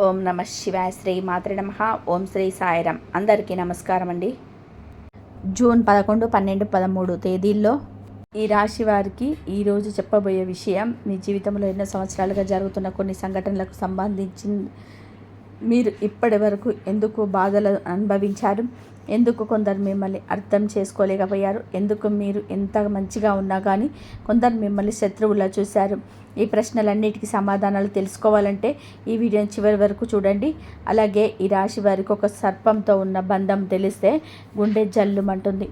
ఓం నమ శివాయ. శ్రీ మాత్రే నమః. ఓం శ్రీ సాయిరాం. అందరికీ నమస్కారం అండి. జూన్ 11, 12, 13 తేదీల్లో ఈ రాశి వారికి ఈరోజు చెప్పబోయే విషయం మీ జీవితంలో ఎన్నో సంవత్సరాలుగా జరుగుతున్న కొన్ని సంఘటనలకు సంబంధించి మీరు ఇప్పటి వరకు ఎందుకు బాధలు అనుభవించారు, ఎందుకు కొందరు మిమ్మల్ని అర్థం చేసుకోలేకపోయారు, ఎందుకు మీరు ఎంత మంచిగా ఉన్నా కానీ కొందరు మిమ్మల్ని శత్రువులా చూశారు. ఈ ప్రశ్నలన్నిటికీ సమాధానాలు తెలుసుకోవాలంటే ఈ వీడియోని చివరి వరకు చూడండి. అలాగే ఈ రాశి వారికి ఒక సర్పంతో ఉన్న బంధం తెలిస్తే గుండె జల్లుమంటుంది.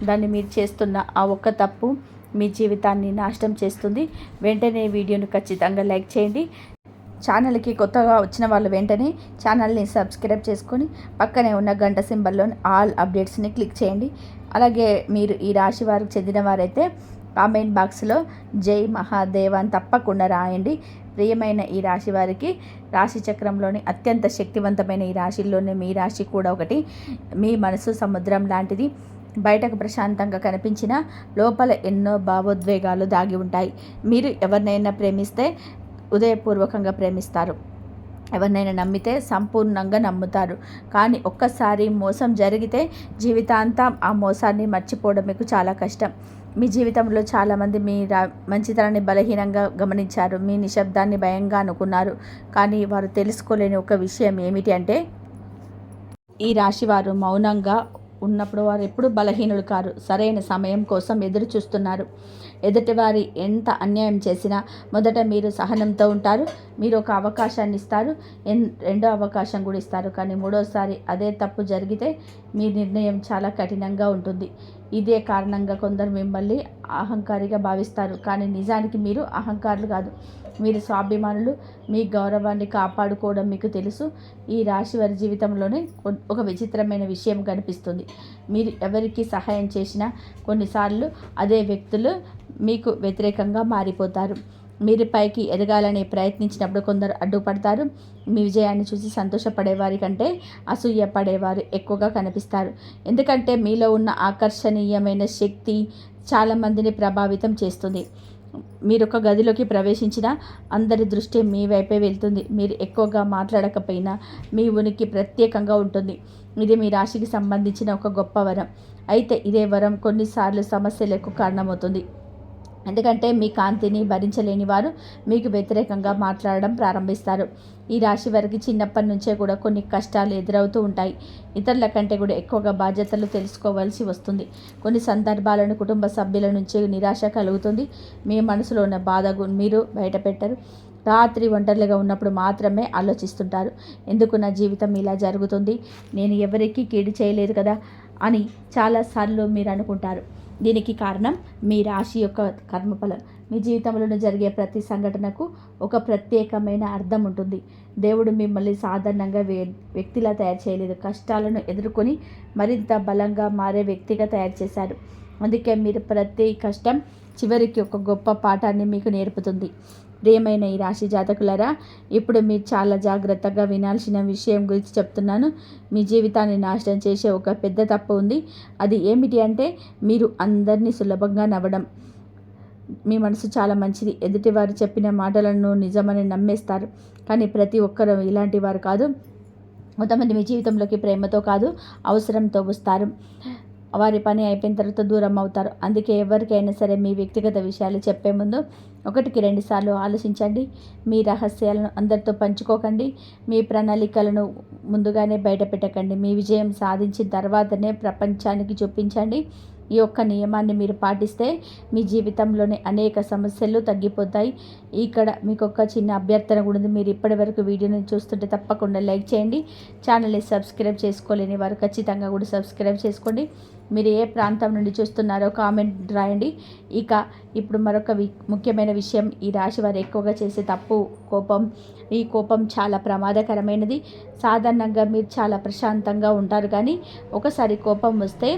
దాన్ని మీరు చేస్తున్న ఆ ఒక్క తప్పు మీ జీవితాన్ని నాశనం చేస్తుంది. వెంటనే వీడియోను ఖచ్చితంగా లైక్ చేయండి. ఛానల్కి కొత్తగా వచ్చిన వాళ్ళు వెంటనే ఛానల్ని సబ్స్క్రైబ్ చేసుకొని పక్కనే ఉన్న గంట సింబల్లోని ఆల్ అప్డేట్స్ని క్లిక్ చేయండి. అలాగే మీరు ఈ రాశి వారికి చెందిన వారైతే కామెంట్ బాక్స్లో జై మహాదేవ్ అని తప్పకుండా రాయండి. ప్రియమైన ఈ రాశి వారికి రాశి చక్రంలోని అత్యంత శక్తివంతమైన ఈ రాశిల్లోనే మీ రాశి కూడా ఒకటి. మీ మనసు సముద్రం లాంటిది. బయటకు ప్రశాంతంగా కనిపించిన లోపల ఎన్నో భావోద్వేగాలు దాగి ఉంటాయి. మీరు ఎవరినైనా ప్రేమిస్తే హృదయపూర్వకంగా ప్రేమిస్తారు, ఎవరినైనా నమ్మితే సంపూర్ణంగా నమ్ముతారు. కానీ ఒక్కసారి మోసం జరిగితే జీవితాంతం ఆ మోసాన్ని మర్చిపోవడం మీకు చాలా కష్టం. మీ జీవితంలో చాలామంది మీ మంచితనాన్ని బలహీనంగా గమనించారు, మీ నిశ్శబ్దాన్ని భయంగా అనుకున్నారు. కానీ వారు తెలుసుకోలేని ఒక విషయం ఏమిటి అంటే ఈ రాశివారు మౌనంగా ఉన్నప్పుడు వారు ఎప్పుడు బలహీనులు కారు. సరైన సమయం కోసం ఎదురు చూస్తున్నారు. ఎదుటివారి ఎంత అన్యాయం చేసినా మొదట మీరు సహనంతో ఉంటారు. మీరు ఒక అవకాశాన్ని ఇస్తారు, రెండో అవకాశం కూడా ఇస్తారు. కానీ మూడోసారి అదే తప్పు జరిగితే మీ నిర్ణయం చాలా కఠినంగా ఉంటుంది. ఇదే కారణంగా కొందరు మిమ్మల్ని అహంకారిగా భావిస్తారు. కానీ నిజానికి మీరు అహంకారులు కాదు, మీరు స్వాభిమానులు. మీ గౌరవాన్ని కాపాడుకోవడం మీకు తెలుసు. ఈ రాశి వారి జీవితంలోనే ఒక విచిత్రమైన విషయం కనిపిస్తుంది. మీరు ఎవరికి సహాయం చేసినా కొన్నిసార్లు అదే వ్యక్తులు మీకు వ్యతిరేకంగా మారిపోతారు. మీరు పైకి ఎదగాలని ప్రయత్నించినప్పుడు కొందరు అడ్డుపడతారు. మీ విజయాన్ని చూసి సంతోషపడేవారి కంటే అసూయ పడేవారు ఎక్కువగా కనిపిస్తారు. ఎందుకంటే మీలో ఉన్న ఆకర్షణీయమైన శక్తి చాలామందిని ప్రభావితం చేస్తుంది. మీరు ఒక గదిలోకి ప్రవేశించినా అందరి దృష్టి మీ వైపే వెళ్తుంది. మీరు ఎక్కువగా మాట్లాడకపోయినా మీ ఉనికి ప్రత్యేకంగా ఉంటుంది. ఇది మీ రాశికి సంబంధించిన ఒక గొప్ప వరం. అయితే ఇదే వరం కొన్నిసార్లు సమస్యలకు కారణమవుతుంది. ఎందుకంటే మీ కాంతిని భరించలేని వారు మీకు వ్యతిరేకంగా మాట్లాడడం ప్రారంభిస్తారు. ఈ రాశి వారికి చిన్నప్పటి నుంచే కూడా కొన్ని కష్టాలు ఎదురవుతూ ఉంటాయి. ఇతరుల కంటే కూడా ఎక్కువగా బాధ్యతలు తెలుసుకోవాల్సి వస్తుంది. కొన్ని సందర్భాలను కుటుంబ సభ్యుల నుంచి నిరాశ కలుగుతుంది. మీ మనసులో ఉన్న బాధ మీరు బయట పెట్టరు. రాత్రి ఒంటరిగా ఉన్నప్పుడు మాత్రమే ఆలోచిస్తుంటారు. ఎందుకు నా జీవితం ఇలా జరుగుతుంది, నేను ఎవరికీ కీడు చేయలేదు కదా అని చాలాసార్లు మీరు అనుకుంటారు. దీనికి కారణం మీ రాశి యొక్క కర్మఫలం. మీ జీవితంలో జరిగే ప్రతి సంఘటనకు ఒక ప్రత్యేకమైన అర్థం ఉంటుంది. దేవుడు మిమ్మల్ని సాధారణంగా వ్యక్తిలా తయారు చేయలేదు, కష్టాలను ఎదుర్కొని మరింత బలంగా మారే వ్యక్తిగా తయారు చేశారు. అందుకే మీరు ప్రతి కష్టం చివరికి ఒక గొప్ప పాఠాన్ని మీకు నేర్పుతుంది. ప్రియమైన ఈ రాశి జాతకులారా, ఇప్పుడు మీరు చాలా జాగ్రత్తగా వినాల్సిన విషయం గురించి చెప్తున్నాను. మీ జీవితాన్ని నాశనం చేసే ఒక పెద్ద తప్పు ఉంది. అది ఏమిటి అంటే మీరు అందరినీ సులభంగా నవ్వడం. మీ మనసు చాలా మంచిది. ఎదుటివారు చెప్పిన మాటలను నిజమని నమ్మేస్తారు. కానీ ప్రతి ఒక్కరూ ఇలాంటి వారు కాదు. కొంతమంది మీ జీవితంలోకి ప్రేమతో కాదు, అవసరంతో వస్తారు. వారి పని అయిపోయిన తర్వాత దూరం అవుతారు. అందుకే ఎవరికైనా సరే మీ వ్యక్తిగత విషయాలు చెప్పే ముందు 1-2 సార్లు ఆలోచించండి. మీ రహస్యాలను అందరితో పంచుకోకండి. మీ ప్రణాళికలను ముందుగానే బయట పెట్టకండి. మీ విజయం సాధించిన తర్వాతనే ప్రపంచానికి చూపించండి. ఈ ఒక్క నియమాన్ని మీరు పాటిస్తే మీ జీవితంలోని అనేక సమస్యలు తగ్గిపోతాయి. ఇక్కడ మీకు ఒక చిన్న అభ్యర్థన కూడా ఉంది. మీరు ఇప్పటి వరకు వీడియోని చూస్తుంటే తప్పకుండా లైక్ చేయండి. ఛానల్ని సబ్స్క్రైబ్ చేసుకోలేని వారు ఖచ్చితంగా కూడా సబ్స్క్రైబ్ చేసుకోండి. మీరు ఏ ప్రాంతం నుండి చూస్తున్నారో కామెంట్ రాయండి. ఇప్పుడు మరొక ముఖ్యమైన విషయం, ఈ రాశి వారు ఎక్కువగా చేసే తప్పు కోపం. ఈ కోపం చాలా ప్రమాదకరమైనది. సాధారణంగా మీరు చాలా ప్రశాంతంగా ఉంటారు, కానీ ఒకసారి కోపం వస్తే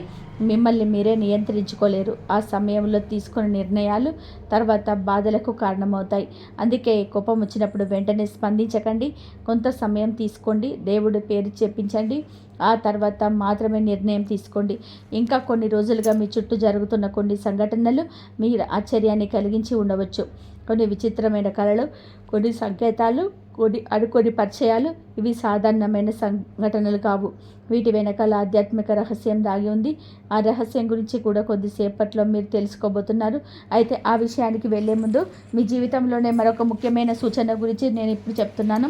మిమ్మల్ని మీరే నియంత్రించుకోలేరు. ఆ సమయంలో తీసుకున్న నిర్ణయాలు తర్వాత బాధలకు కారణమవుతాయి. అందుకే కోపం వచ్చినప్పుడు వెంటనే స్పందించకండి. కొంత సమయం తీసుకోండి, దేవుడి పేరు చెప్పించండి. ఆ తర్వాత మాత్రమే నిర్ణయం తీసుకోండి. ఇంకా కొన్ని రోజులుగా మీ చుట్టూ జరుగుతున్న కొన్ని సంఘటనలు మీ ఆశ్చర్యాన్ని కలిగించి ఉండవచ్చు. కొన్ని విచిత్రమైన కళలు, కొన్ని సంకేతాలు, కొన్ని పరిచయాలు ఇవి సాధారణమైన సంఘటనలు కావు. వీటి వెనకాల ఆధ్యాత్మిక రహస్యం దాగి ఉంది. ఆ రహస్యం గురించి కూడా కొద్దిసేపట్లో మీరు తెలుసుకోబోతున్నారు. అయితే ఆ విషయానికి వెళ్ళే ముందు మీ జీవితంలోనే మరొక ముఖ్యమైన సూచన గురించి నేను ఇప్పుడు చెప్తున్నాను.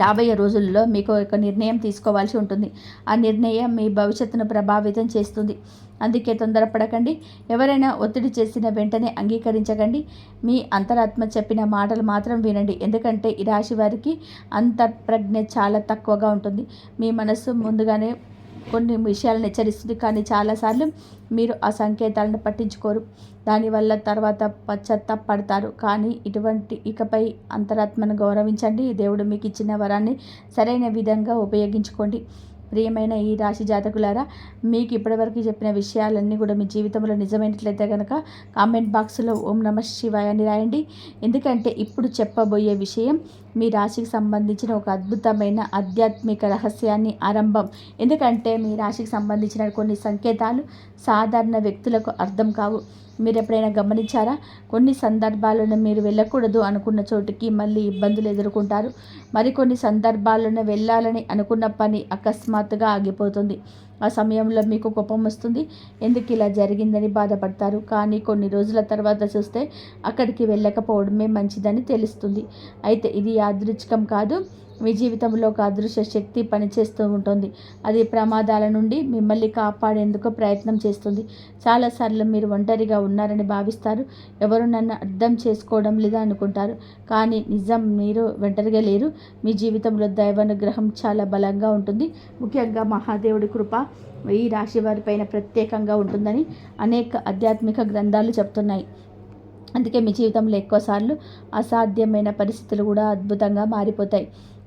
రాబోయే రోజుల్లో మీకు ఒక నిర్ణయం తీసుకోవాల్సి ఉంటుంది. ఆ నిర్ణయం మీ భవిష్యత్తును ప్రభావితం చేస్తుంది. అందుకే తొందరపడకండి. ఎవరైనా ఒత్తిడి చేసిన వెంటనే అంగీకరించకండి. మీ అంతరాత్మ చెప్పిన మాటలు మాత్రం వినండి. ఎందుకంటే ఈ రాశి వారికి అంతఃప్రజ్ఞ చాలా తక్కువగా ఉంటుంది. మీ మనస్సు ముందుగానే కొన్ని విషయాలను హెచ్చరిస్తుంది, కానీ చాలాసార్లు మీరు ఆ సంకేతాలను పట్టించుకోరు. దానివల్ల తర్వాత పశ్చాత్తాపడతారు. కానీ ఇకపై అంతరాత్మను గౌరవించండి. దేవుడు మీకు ఇచ్చిన వరాన్ని సరైన విధంగా ఉపయోగించుకోండి. ప్రియమైన ఈ రాశి జాతకులారా, మీకు ఇప్పటివరకు చెప్పిన విషయాలన్నీ కూడా మీ జీవితంలో నిజమైనట్లయితే కనుక కామెంట్ బాక్స్లో ఓం నమః శివాయ అని రాయండి. ఎందుకంటే ఇప్పుడు చెప్పబోయే విషయం మీ రాశికి సంబంధించిన ఒక అద్భుతమైన ఆధ్యాత్మిక రహస్యాన్ని ఆరంభం. ఎందుకంటే మీ రాశికి సంబంధించిన కొన్ని సంకేతాలు సాధారణ వ్యక్తులకు అర్థం కావు. మీరు ఎప్పుడైనా గమనించారా? కొన్ని సందర్భాలను మీరు వెళ్ళకూడదు అనుకున్న చోటుకి మళ్ళీ ఇబ్బందులు ఎదుర్కొంటారు. మరికొన్ని సందర్భాలను వెళ్ళాలని అనుకున్న పని అకస్మాత్తుగా ఆగిపోతుంది. ఆ సమయంలో మీకు కోపం వస్తుంది. ఎందుకు ఇలా జరిగిందని బాధపడతారు. కానీ కొన్ని రోజుల తర్వాత చూస్తే అక్కడికి వెళ్ళకపోవడమే మంచిదని తెలుస్తుంది. అయితే ఇది యాదృచ్ఛికం కాదు. మీ జీవితంలో ఒక అదృశ్య శక్తి పనిచేస్తూ ఉంటుంది. అది ప్రమాదాల నుండి మిమ్మల్ని కాపాడేందుకు ప్రయత్నం చేస్తుంది. చాలాసార్లు మీరు ఒంటరిగా ఉన్నారని భావిస్తారు. ఎవరు నన్ను అర్థం చేసుకోవడం లేదా అనుకుంటారు. కానీ నిజం, మీరు ఒంటరిగా లేరు. మీ జీవితంలో దైవానుగ్రహం చాలా బలంగా ఉంటుంది. ముఖ్యంగా మహాదేవుడి కృప ఈ రాశి వారిపైన ప్రత్యేకంగా ఉంటుందని అనేక ఆధ్యాత్మిక గ్రంథాలు చెప్తున్నాయి. అందుకే మీ జీవితంలో ఎక్కువసార్లు అసాధ్యమైన పరిస్థితులు కూడా అద్భుతంగా మారిపోతాయి.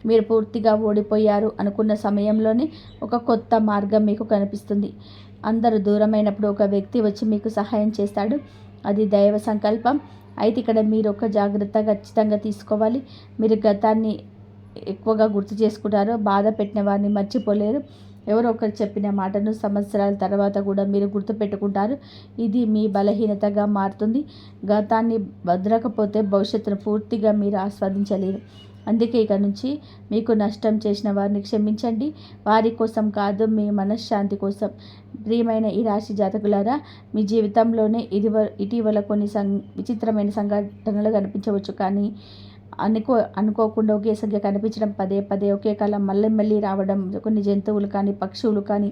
మీరు పూర్తిగా ఓడిపోయారు అనుకున్న సమయంలోనే ఒక కొత్త మార్గం మీకు కనిపిస్తుంది. అందరూ దూరమైనప్పుడు ఒక వ్యక్తి వచ్చి మీకు సహాయం చేస్తాడు. అది దైవ సంకల్పం. అయితే ఇక్కడ మీరు ఒక జాగ్రత్త ఖచ్చితంగా తీసుకోవాలి. మీరు గతాన్ని ఎక్కువగా గుర్తు చేసుకుంటారో, బాధ పెట్టిన వారిని మర్చిపోలేరు. ఎవరో ఒకరు చెప్పిన మాటను సంవత్సరాల తర్వాత కూడా మీరు గుర్తుపెట్టుకుంటారు. ఇది మీ బలహీనతగా మారుతుంది. గతాన్ని భద్రకపోతే భవిష్యత్తును పూర్తిగా మీరు ఆస్వాదించలేరు. అందుకే ఇక నుంచి మీకు నష్టం చేసిన వారిని క్షమించండి. వారి కోసం కాదు, మీ మనశ్శాంతి కోసం. ప్రియమైన ఈ రాశి జాతకులారా, మీ జీవితంలోనే ఇటీవల కొన్ని విచిత్రమైన సంఘటనలు కనిపించవచ్చు. కానీ అనుకోకుండా ఒకే సంఖ్య కనిపించడం, పదే పదే ఒకే కాలం మళ్ళీ రావడం, కొన్ని జంతువులు కానీ పక్షువులు కానీ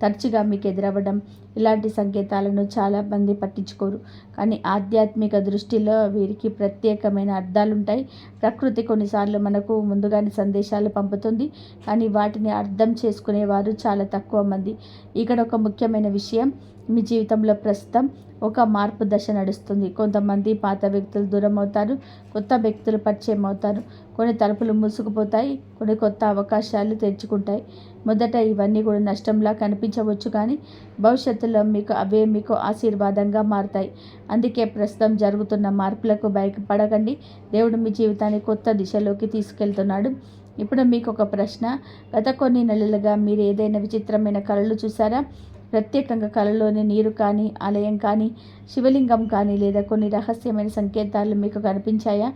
తరచుగా మీకు ఎదురవ్వడం, ఇలాంటి సంకేతాలను చాలామంది పట్టించుకోరు. కానీ ఆధ్యాత్మిక దృష్టిలో వీరికి ప్రత్యేకమైన అర్థాలుంటాయి. ప్రకృతి కొన్నిసార్లు మనకు ముందుగానే సందేశాలు పంపుతుంది, కానీ వాటిని అర్థం చేసుకునేవారు చాలా తక్కువ మంది. ఇక్కడ ఒక ముఖ్యమైన విషయం, మీ జీవితంలో ప్రస్తుతం ఒక మార్పు దశ నడుస్తుంది. కొంతమంది పాత వ్యక్తులు దూరం అవుతారు, కొత్త వ్యక్తులు పరిచయం అవుతారు. కొన్ని తలుపులు మూసుకుపోతాయి, కొన్ని కొత్త అవకాశాలు తెరుచుకుంటాయి. మొదట ఇవన్నీ కూడా నష్టంలా కనిపించవచ్చు, కానీ భవిష్యత్తులో మీకు ఆశీర్వాదంగా మారుతాయి. అందుకే ప్రస్తుతం జరుగుతున్న మార్పులకు భయపడకండి. దేవుడు మీ జీవితాన్ని కొత్త దిశలోకి తీసుకెళ్తున్నాడు. ఇప్పుడు మీకు ఒక ప్రశ్న, గత కొన్ని నెలలుగా మీరు ఏదైనా విచిత్రమైన కళలు చూసారా? ప్రత్యేకంగా కళలోని నీరు కానీ, ఆలయం కానీ, శివలింగం కానీ, లేదా కొన్ని రహస్యమైన సంకేతాలు మీకు కనిపించాయా?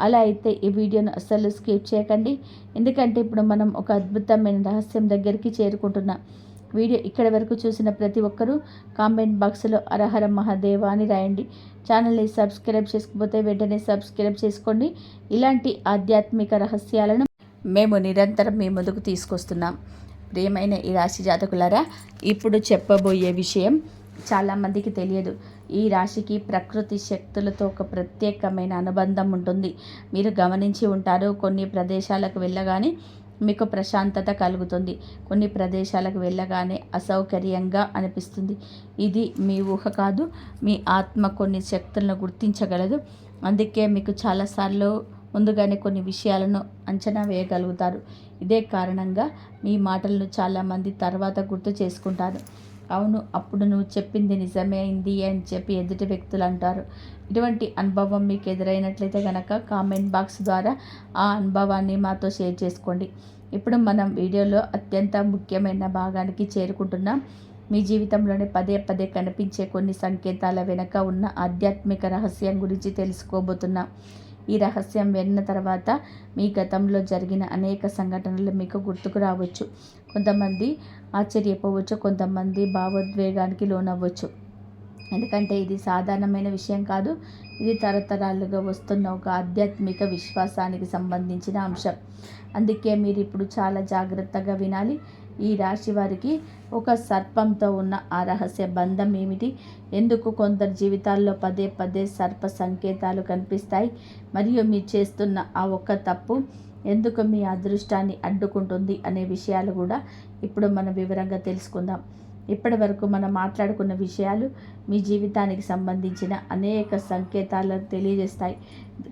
అలా అయితే ఈ వీడియోను అస్సలు స్కిప్ చేయకండి. ఎందుకంటే ఇప్పుడు మనం ఒక అద్భుతమైన రహస్యం దగ్గరికి చేరుకుంటున్నాం. వీడియో ఇక్కడి వరకు చూసిన ప్రతి ఒక్కరూ కామెంట్ బాక్స్లో హరహర మహాదేవ అని రాయండి. ఛానల్ని సబ్స్క్రైబ్ చేసుకోకపోతే వెంటనే సబ్స్క్రైబ్ చేసుకోండి. ఇలాంటి ఆధ్యాత్మిక రహస్యాలను మేము నిరంతరం మీ ముందుకు తీసుకొస్తున్నాం. ప్రియమైన ఈ రాశి జాతకులారా, ఇప్పుడు చెప్పబోయే విషయం చాలామందికి తెలియదు. ఈ రాశికి ప్రకృతి శక్తులతో ఒక ప్రత్యేకమైన అనుబంధం ఉంటుంది. మీరు గమనించి ఉంటారు, కొన్ని ప్రదేశాలకు వెళ్ళగానే మీకు ప్రశాంతత కలుగుతుంది. కొన్ని ప్రదేశాలకు వెళ్ళగానే అసౌకర్యంగా అనిపిస్తుంది. ఇది మీ ఊహ కాదు, మీ ఆత్మ కొన్ని శక్తులను గుర్తించగలదు. అందుకే మీకు చాలాసార్లు ముందుగానే కొన్ని విషయాలను అంచనా వేయగలుగుతారు. ఇదే కారణంగా మీ మాటలను చాలామంది తర్వాత గుర్తు చేసుకుంటారు. అవును, అప్పుడు నువ్వు చెప్పింది నిజమైంది అని చెప్పి ఎదుటి వ్యక్తులు అంటారు. ఇటువంటి అనుభవం మీకు ఎదురైనట్లయితే కనుక కామెంట్ బాక్స్ ద్వారా ఆ అనుభవాన్ని మాతో షేర్ చేసుకోండి. ఇప్పుడు మనం వీడియోలో అత్యంత ముఖ్యమైన భాగానికి చేరుకుంటున్నాం. మీ జీవితంలోనే పదే పదే కనిపించే కొన్ని సంకేతాల వెనుక ఉన్న ఆధ్యాత్మిక రహస్యం గురించి తెలుసుకోబోతున్నాం. ఈ రహస్యం విన్న తర్వాత మీ గతంలో జరిగిన అనేక సంఘటనలు మీకు గుర్తుకు రావచ్చు. కొంతమంది ఆశ్చర్యపోవచ్చు, కొంతమంది భావోద్వేగానికి లోనవ్వచ్చు. ఎందుకంటే ఇది సాధారణమైన విషయం కాదు. ఇది తరతరాలుగా వస్తున్న ఒక ఆధ్యాత్మిక విశ్వాసానికి సంబంధించిన అంశం. అందుకే మీరు ఇప్పుడు చాలా జాగ్రత్తగా వినాలి. ఈ రాశి వారికి ఒక సర్పంతో ఉన్న ఆ రహస్య బంధం ఏమిటి, ఎందుకు కొందరి జీవితాల్లో పదే పదే సర్ప సంకేతాలు కనిపిస్తాయి, మరియు మీరు చేస్తున్న ఆ ఒక్క తప్పు ఎందుకు మీ అదృష్టాన్ని అడ్డుకుంటుంది అనే విషయాలు కూడా ఇప్పుడు మనం వివరంగా తెలుసుకుందాం. ఇప్పటి వరకు మనం మాట్లాడుకున్న విషయాలు మీ జీవితానికి సంబంధించిన అనేక సంకేతాలను తెలియజేస్తాయి.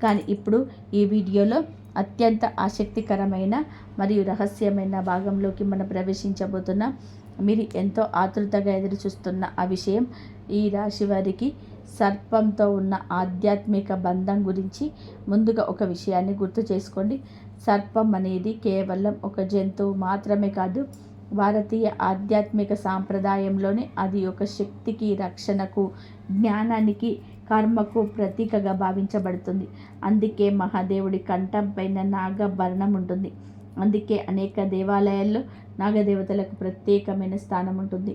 కానీ ఇప్పుడు ఈ వీడియోలో అత్యంత ఆసక్తికరమైన మరియు రహస్యమైన భాగంలోకి మనం ప్రవేశించబోతున్నాం. మీరు ఎంతో ఆతృతగా ఎదురు చూస్తున్న ఆ విషయం, ఈ రాశి వారికి సర్పంతో ఉన్న ఆధ్యాత్మిక బంధం గురించి. ముందుగా ఒక విషయాన్ని గుర్తు చేసుకోండి. సర్పం అనేది కేవలం ఒక జంతువు మాత్రమే కాదు. భారతీయ ఆధ్యాత్మిక సాంప్రదాయంలోనే అది ఒక శక్తికి, రక్షణకు, జ్ఞానానికి, కర్మకు ప్రతీకగా భావించబడుతుంది. అందుకే మహాదేవుడి కంఠం పైన నాగభరణం ఉంటుంది. అందుకే అనేక దేవాలయాల్లో నాగదేవతలకు ప్రత్యేకమైన స్థానం ఉంటుంది.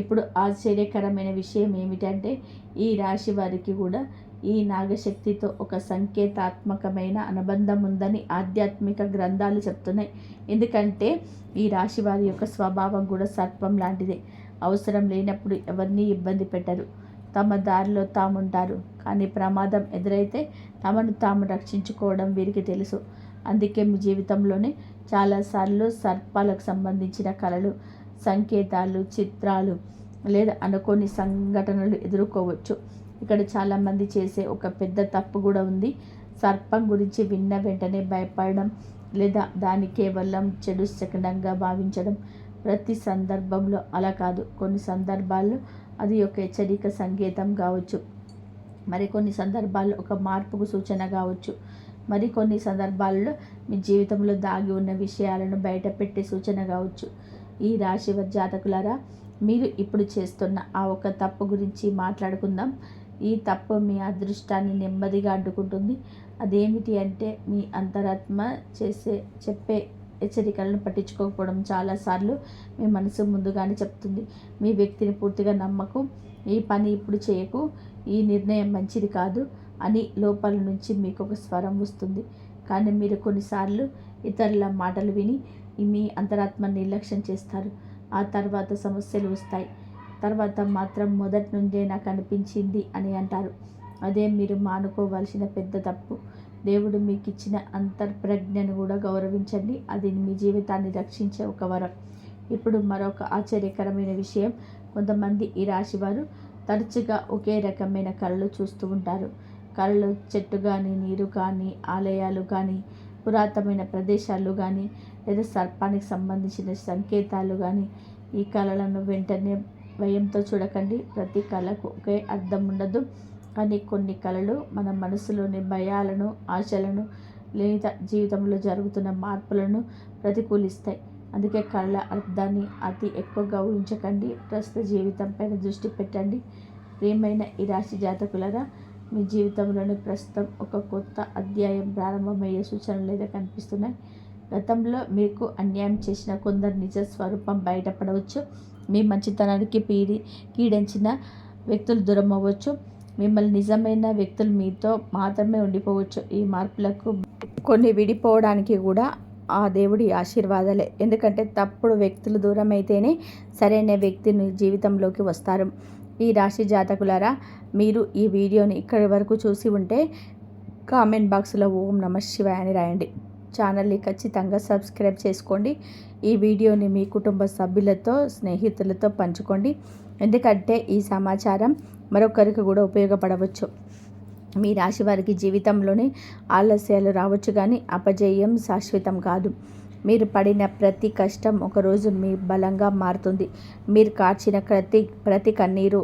ఇప్పుడు ఆశ్చర్యకరమైన విషయం ఏమిటంటే ఈ రాశి వారికి కూడా ఈ నాగశక్తితో ఒక సంకేతాత్మకమైన అనుబంధం ఉందని ఆధ్యాత్మిక గ్రంథాలు చెప్తున్నాయి. ఎందుకంటే ఈ రాశి వారి యొక్క స్వభావం కూడా సర్పం లాంటిదే. అవసరం లేనప్పుడు ఎవరిని ఇబ్బంది పెట్టరు, తమ దారిలో తాముంటారు. కానీ ప్రమాదం ఎదురైతే తమను తాము రక్షించుకోవడం వీరికి తెలుసు. అందుకే మీ జీవితంలోనే చాలాసార్లు సర్పాలకు సంబంధించిన కళలు, సంకేతాలు, చిత్రాలు లేదా అనుకోని సంఘటనలు ఎదుర్కోవచ్చు. ఇక్కడ చాలామంది చేసే ఒక పెద్ద తప్పు కూడా ఉంది. సర్పం గురించి విన్న వెంటనే భయపడడం లేదా దాన్ని కేవలం చెడు శకనంగా భావించడం. ప్రతి సందర్భంలో అలా కాదు. కొన్ని సందర్భాల్లో అది ఒక హెచ్చరిక సంకేతం కావచ్చు, మరికొన్ని సందర్భాల్లో ఒక మార్పుకు సూచన కావచ్చు, మరికొన్ని సందర్భాల్లో మీ జీవితంలో దాగి ఉన్న విషయాలను బయటపెట్టే సూచన కావచ్చు. ఈ రాశి జాతకులారా, మీరు ఇప్పుడు చేస్తున్న ఆ ఒక తప్పు గురించి మాట్లాడుకుందాం. ఈ తప్పు మీ అదృష్టాన్ని నెమ్మదిగా అడ్డుకుంటుంది. అదేమిటి అంటే మీ అంతరాత్మ చెప్పే హెచ్చరికలను పట్టించుకోకపోవడం. చాలాసార్లు మీ మనసు ముందుగానే చెప్తుంది, మీ వ్యక్తిని పూర్తిగా నమ్మకు, ఈ పని ఇప్పుడు చేయకు, ఈ నిర్ణయం మంచిది కాదు అని లోపల నుంచి మీకు ఒక స్వరం వస్తుంది. కానీ మీరు కొన్నిసార్లు ఇతరుల మాటలు విని మీ అంతరాత్మ నిర్లక్ష్యం చేస్తారు. ఆ తర్వాత సమస్యలు వస్తాయి. తర్వాత మాత్రం మొదటి నుండే నాకు అనిపించింది అని అంటారు. అదే మీరు మానుకోవాల్సిన పెద్ద తప్పు. దేవుడు మీకు ఇచ్చిన అంతర్ప్రజ్ఞను కూడా గౌరవించండి. అది మీ జీవితాన్ని రక్షించే ఒక వరం. ఇప్పుడు మరొక ఆశ్చర్యకరమైన విషయం, కొంతమంది ఈ రాశి వారు తరచుగా ఒకే రకమైన కళలు చూస్తూ ఉంటారు. కళలు చెట్టు కానీ, నీరు కానీ, ఆలయాలు కానీ, పురాతనమైన ప్రదేశాలు కానీ, లేదా సర్పానికి సంబంధించిన సంకేతాలు కానీ. ఈ కళలను వెంటనే భయంతో చూడకండి. ప్రతి కళకు ఒకే అర్థం ఉండదు. కానీ కొన్ని కళలు మన మనసులోని భయాలను, ఆశలను లేదా జీవితంలో జరుగుతున్న మార్పులను ప్రతికూలిస్తాయి. అందుకే కళల అర్థాన్ని అతి ఎక్కువగా ఊహించకండి. ప్రస్తుత జీవితం పైన దృష్టి పెట్టండి. ప్రియమైన ఈ రాశి జాతకులారా, మీ జీవితంలోని ప్రస్తుతం ఒక కొత్త అధ్యాయం ప్రారంభమయ్యే సూచనలు లేదా కనిపిస్తున్నాయి. గతంలో మీకు అన్యాయం చేసిన కొందరు నిజ స్వరూపం బయటపడవచ్చు. మీ మంచితనానికి కీడించిన వ్యక్తులు దూరం అవ్వచ్చు. మిమ్మల్ని నిజమైన వ్యక్తులు మీతో మాత్రమే ఉండిపోవచ్చు. ఈ మార్పులకు కొన్ని విడిపోవడానికి కూడా ఆ దేవుడి ఆశీర్వాదాలే. ఎందుకంటే తప్పుడు వ్యక్తులు దూరం అయితేనే సరైన వ్యక్తిని జీవితంలోకి వస్తారు. ఈ రాశి జాతకులారా, మీరు ఈ వీడియోని ఇక్కడి వరకు చూసి ఉంటే కామెంట్ బాక్స్లో ఓం నమః శివాయ అని రాయండి. ఛానల్ని ఖచ్చితంగా సబ్స్క్రైబ్ చేసుకోండి. ఈ వీడియోని మీ కుటుంబ సభ్యులతో, స్నేహితులతో పంచుకోండి. ఎందుకంటే ఈ సమాచారం మరొకరికి కూడా ఉపయోగపడవచ్చు. మీ రాశి వారికి జీవితంలోనే ఆలస్యాలు రావచ్చు, కానీ అపజయం శాశ్వతం కాదు. మీరు పడిన ప్రతి కష్టం ఒకరోజు మీ బలంగా మారుతుంది. మీరు కార్చిన ప్రతి కన్నీరు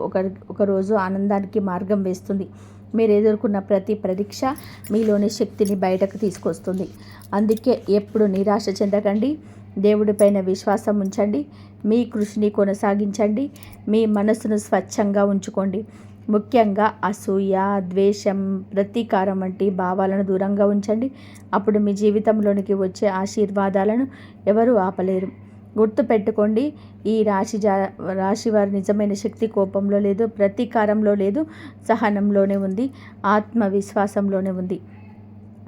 ఒకరోజు ఆనందానికి మార్గం వేస్తుంది. మీరు ఎదుర్కొన్న ప్రతి పరీక్ష మీలోని శక్తిని బయటకు తీసుకొస్తుంది. అందుకే ఎప్పుడు నిరాశ చెందకండి. దేవుడిపైన విశ్వాసం ఉంచండి. మీ కృషిని కొనసాగించండి. మీ మనసును స్వచ్ఛంగా ఉంచుకోండి. ముఖ్యంగా అసూయ, ద్వేషం, ప్రతీకారం వంటి భావాలను దూరంగా ఉంచండి. అప్పుడు మీ జీవితంలోనికి వచ్చే ఆశీర్వాదాలను ఎవరూ ఆపలేరు. గుర్తుపెట్టుకోండి, ఈ రాశి వారి నిజమైన శక్తి కోపంలో లేదు, ప్రతీకారంలో లేదు, సహనంలోనే ఉంది, ఆత్మవిశ్వాసంలోనే ఉంది,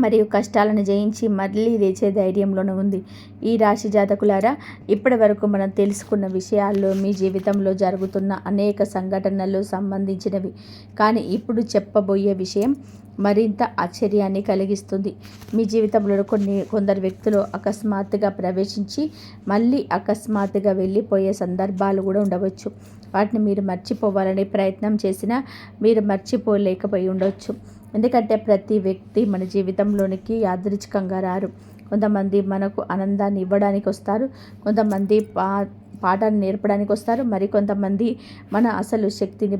మరియు కష్టాలను జయించి మళ్ళీ లేచే ధైర్యంలోనే ఉంది. ఈ రాశి జాతకులారా, ఇప్పటి వరకు మనం తెలుసుకున్న విషయాల్లో మీ జీవితంలో జరుగుతున్న అనేక సంఘటనలు సంబంధించినవి. కానీ ఇప్పుడు చెప్పబోయే విషయం మరింత ఆశ్చర్యాన్ని కలిగిస్తుంది. మీ జీవితంలో కొందరు వ్యక్తులు అకస్మాత్తుగా ప్రవేశించి మళ్ళీ అకస్మాత్తుగా వెళ్ళిపోయే సందర్భాలు కూడా ఉండవచ్చు. వాటిని మీరు మర్చిపోవాలని ప్రయత్నం చేసినా మీరు మర్చిపోలేకపోయి ఉండవచ్చు. ఎందుకంటే ప్రతి వ్యక్తి మన జీవితంలోనికి యాదృచ్ఛికంగా రారు. కొంతమంది మనకు ఆనందాన్ని ఇవ్వడానికి వస్తారు, కొంతమంది పాఠాన్ని నేర్పడానికి వస్తారు, మరికొంతమంది మన అసలు శక్తిని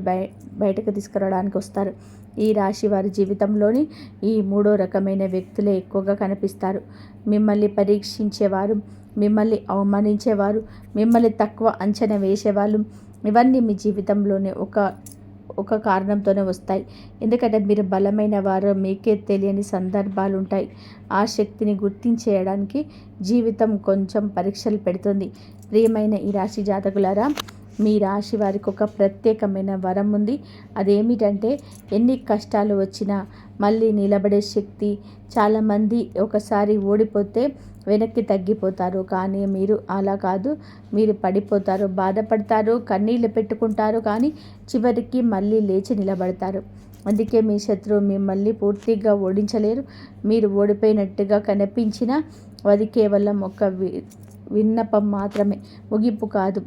బయటకు తీసుకురావడానికి వస్తారు. ఈ రాశి వారి జీవితంలోని ఈ మూడో రకమైన వ్యక్తులే ఎక్కువగా కనిపిస్తారు. మిమ్మల్ని పరీక్షించేవారు, మిమ్మల్ని అవమానించేవారు, మిమ్మల్ని తక్కువ అంచనా వేసేవాళ్ళు, ఇవన్నీ మీ జీవితంలోనే ఒక కారణంతోనే వస్తాయి. ఎందుకంటే మీరు బలమైన వారు, మీకే తెలియని సందర్భాలు ఉంటాయి. ఆ శక్తిని గుర్తించేయడానికి జీవితం కొంచెం పరీక్షలు పెడుతుంది. ప్రియమైన ఈ రాశి జాతకులారా, మీ రాశి వారికి ఒక ప్రత్యేకమైన వరం ఉంది. అదేమిటంటే ఎన్ని కష్టాలు వచ్చినా మళ్ళీ నిలబడే శక్తి. చాలామంది ఒకసారి ఓడిపోతే వెనక్కి తగ్గిపోతారు, కానీ మీరు అలా కాదు. మీరు పడిపోతారు, బాధపడతారు, కన్నీళ్ళు పెట్టుకుంటారు, కానీ చివరికి మళ్ళీ లేచి నిలబడతారు. అందుకే మీ శత్రువు మిమ్మల్ని పూర్తిగా ఓడించలేరు. మీరు ఓడిపోయినట్టుగా కనిపించినా అది కేవలం ఒక విన్నపం మాత్రమే, ముగింపు కాదు.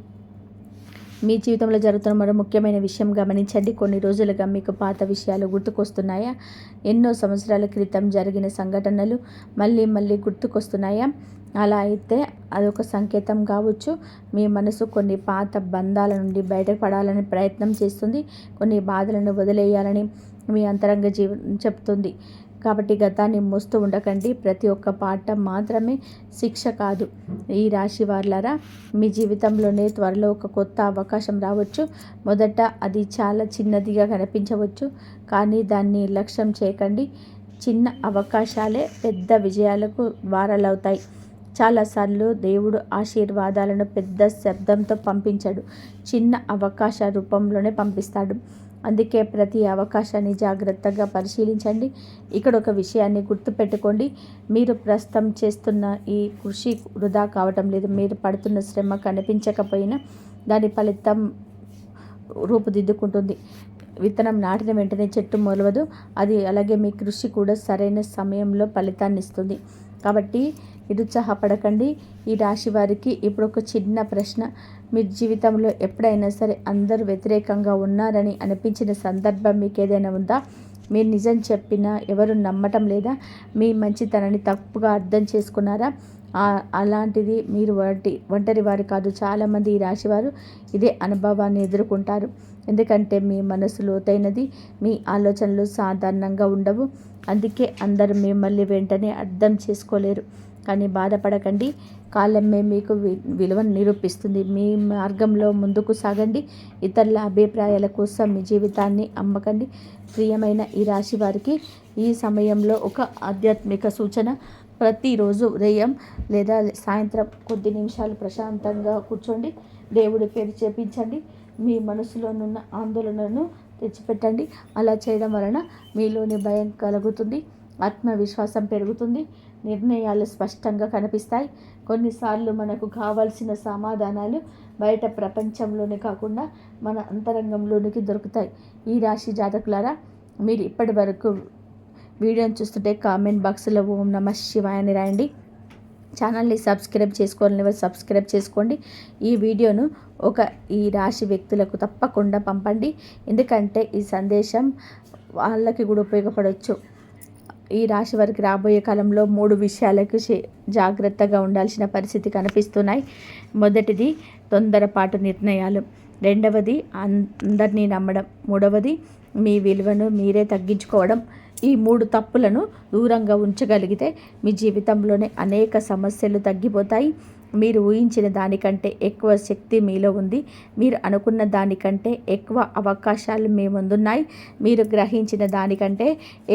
మీ జీవితంలో జరుగుతున్న మరో ముఖ్యమైన విషయం గమనించండి. కొన్ని రోజులుగా మీకు పాత విషయాలు గుర్తుకొస్తున్నాయా? ఎన్నో సంవత్సరాల క్రితం జరిగిన సంఘటనలు మళ్ళీ గుర్తుకొస్తున్నాయా? అలా అయితే అదొక సంకేతం కావచ్చు. మీ మనసు కొన్ని పాత బంధాల నుండి బయటపడాలని ప్రయత్నం చేస్తుంది. కొన్ని బాధలను వదిలేయాలని మీ అంతరంగ జీవనం చెప్తుంది. కాబట్టి గతాన్ని మోస్తూ ఉండకండి. ప్రతి ఒక్క పాఠం మాత్రమే, శిక్ష కాదు. ఈ రాశి వారులారా, మీ జీవితంలోనే త్వరలో ఒక కొత్త అవకాశం రావచ్చు. మొదట అది చాలా చిన్నదిగా కనిపించవచ్చు, కానీ దాన్ని నిర్లక్ష్యం చేయకండి. చిన్న అవకాశాలే పెద్ద విజయాలకు ద్వారాలవుతాయి. చాలాసార్లు దేవుడు ఆశీర్వాదాలను పెద్ద శబ్దంతో పంపించాడు, చిన్న అవకాశ రూపంలోనే పంపిస్తాడు. అందుకే ప్రతి అవకాశాన్ని జాగ్రత్తగా పరిశీలించండి. ఇక్కడ ఒక విషయాన్ని గుర్తుపెట్టుకోండి, మీరు ప్రస్తుతం చేస్తున్న ఈ కృషి వృధా కావటం లేదు. మీరు పడుతున్న శ్రమ కనిపించకపోయినా దాని ఫలితం రూపుదిద్దుకుంటుంది. విత్తనం నాటిన వెంటనే చెట్టు మొలవదు. అది అలాగే మీ కృషి కూడా సరైన సమయంలో ఫలితాన్ని ఇస్తుంది. కాబట్టి నిరుత్సాహపడకండి. ఈ రాశి వారికి ఇప్పుడు ఒక చిన్న ప్రశ్న. మీ జీవితంలో ఎప్పుడైనా సరే అందరూ వ్యతిరేకంగా ఉన్నారని అనిపించిన సందర్భం మీకు ఏదైనా ఉందా? మీరు నిజం చెప్పినా ఎవరు నమ్మటం లేదా? మీ మంచితనాన్ని తప్పుగా అర్థం చేసుకున్నారా? అలాంటిది మీరు ఒంటరి వారు కాదు. చాలామంది ఈ రాశివారు ఇదే అనుభవాన్ని ఎదుర్కొంటారు. ఎందుకంటే మీ మనసు లోతైనది, మీ ఆలోచనలు సాధారణంగా ఉండవు. అందుకే అందరూ మిమ్మల్ని వెంటనే అర్థం చేసుకోలేరు. కానీ బాధపడకండి, కాలమే మీకు విలువను నిరూపిస్తుంది. మీ మార్గంలో ముందుకు సాగండి. ఇతరుల అభిప్రాయాల కోసం మీ జీవితాన్ని అమ్మకండి. ప్రియమైన ఈ రాశి వారికి ఈ సమయంలో ఒక ఆధ్యాత్మిక సూచన. ప్రతిరోజు ఉదయం లేదా సాయంత్రం కొద్ది నిమిషాలు ప్రశాంతంగా కూర్చోండి. దేవుడి పేరు జపించండి. మీ మనసులోనున్న ఆందోళనను తెచ్చిపెట్టండి. అలా చేయడం వలన మీలోని భయం కలుగుతుంది, ఆత్మవిశ్వాసం పెరుగుతుంది, నిర్ణయాలు స్పష్టంగా కనిపిస్తాయి. కొన్నిసార్లు మనకు కావాల్సిన సమాధానాలు బయట ప్రపంచంలోనే కాకుండా మన అంతరంగంలోనికి దొరుకుతాయి. ఈ రాశి జాతకులారా, మీరు ఇప్పటి వరకు వీడియోని చూస్తుంటే కామెంట్ బాక్స్లో ఓం నమః శివాయ అని రాయండి. ఛానల్ని సబ్స్క్రైబ్ చేసుకోవాలని సబ్స్క్రైబ్ చేసుకోండి. ఈ వీడియోను ఈ రాశి వ్యక్తులకు తప్పకుండా పంపండి. ఎందుకంటే ఈ సందేశం వాళ్ళకి కూడా ఉపయోగపడవచ్చు. ఈ రాశి వారికి రాబోయే కాలంలో 3 విషయాలకు జాగ్రత్తగా ఉండాల్సిన పరిస్థితి కనిపిస్తున్నాయి. మొదటిది తొందరపాటు నిర్ణయాలు, రెండవది అందరినీ నమ్మడం, మూడవది మీ విలువను మీరే తగ్గించుకోవడం. ఈ 3 తప్పులను దూరంగా ఉంచగలిగితే మీ జీవితంలోనే అనేక సమస్యలు తగ్గిపోతాయి. మీరు ఊహించిన దానికంటే ఎక్కువ శక్తి మీలో ఉంది. మీరు అనుకున్న దానికంటే ఎక్కువ అవకాశాలు మీ ముందున్నాయి. మీరు గ్రహించిన దానికంటే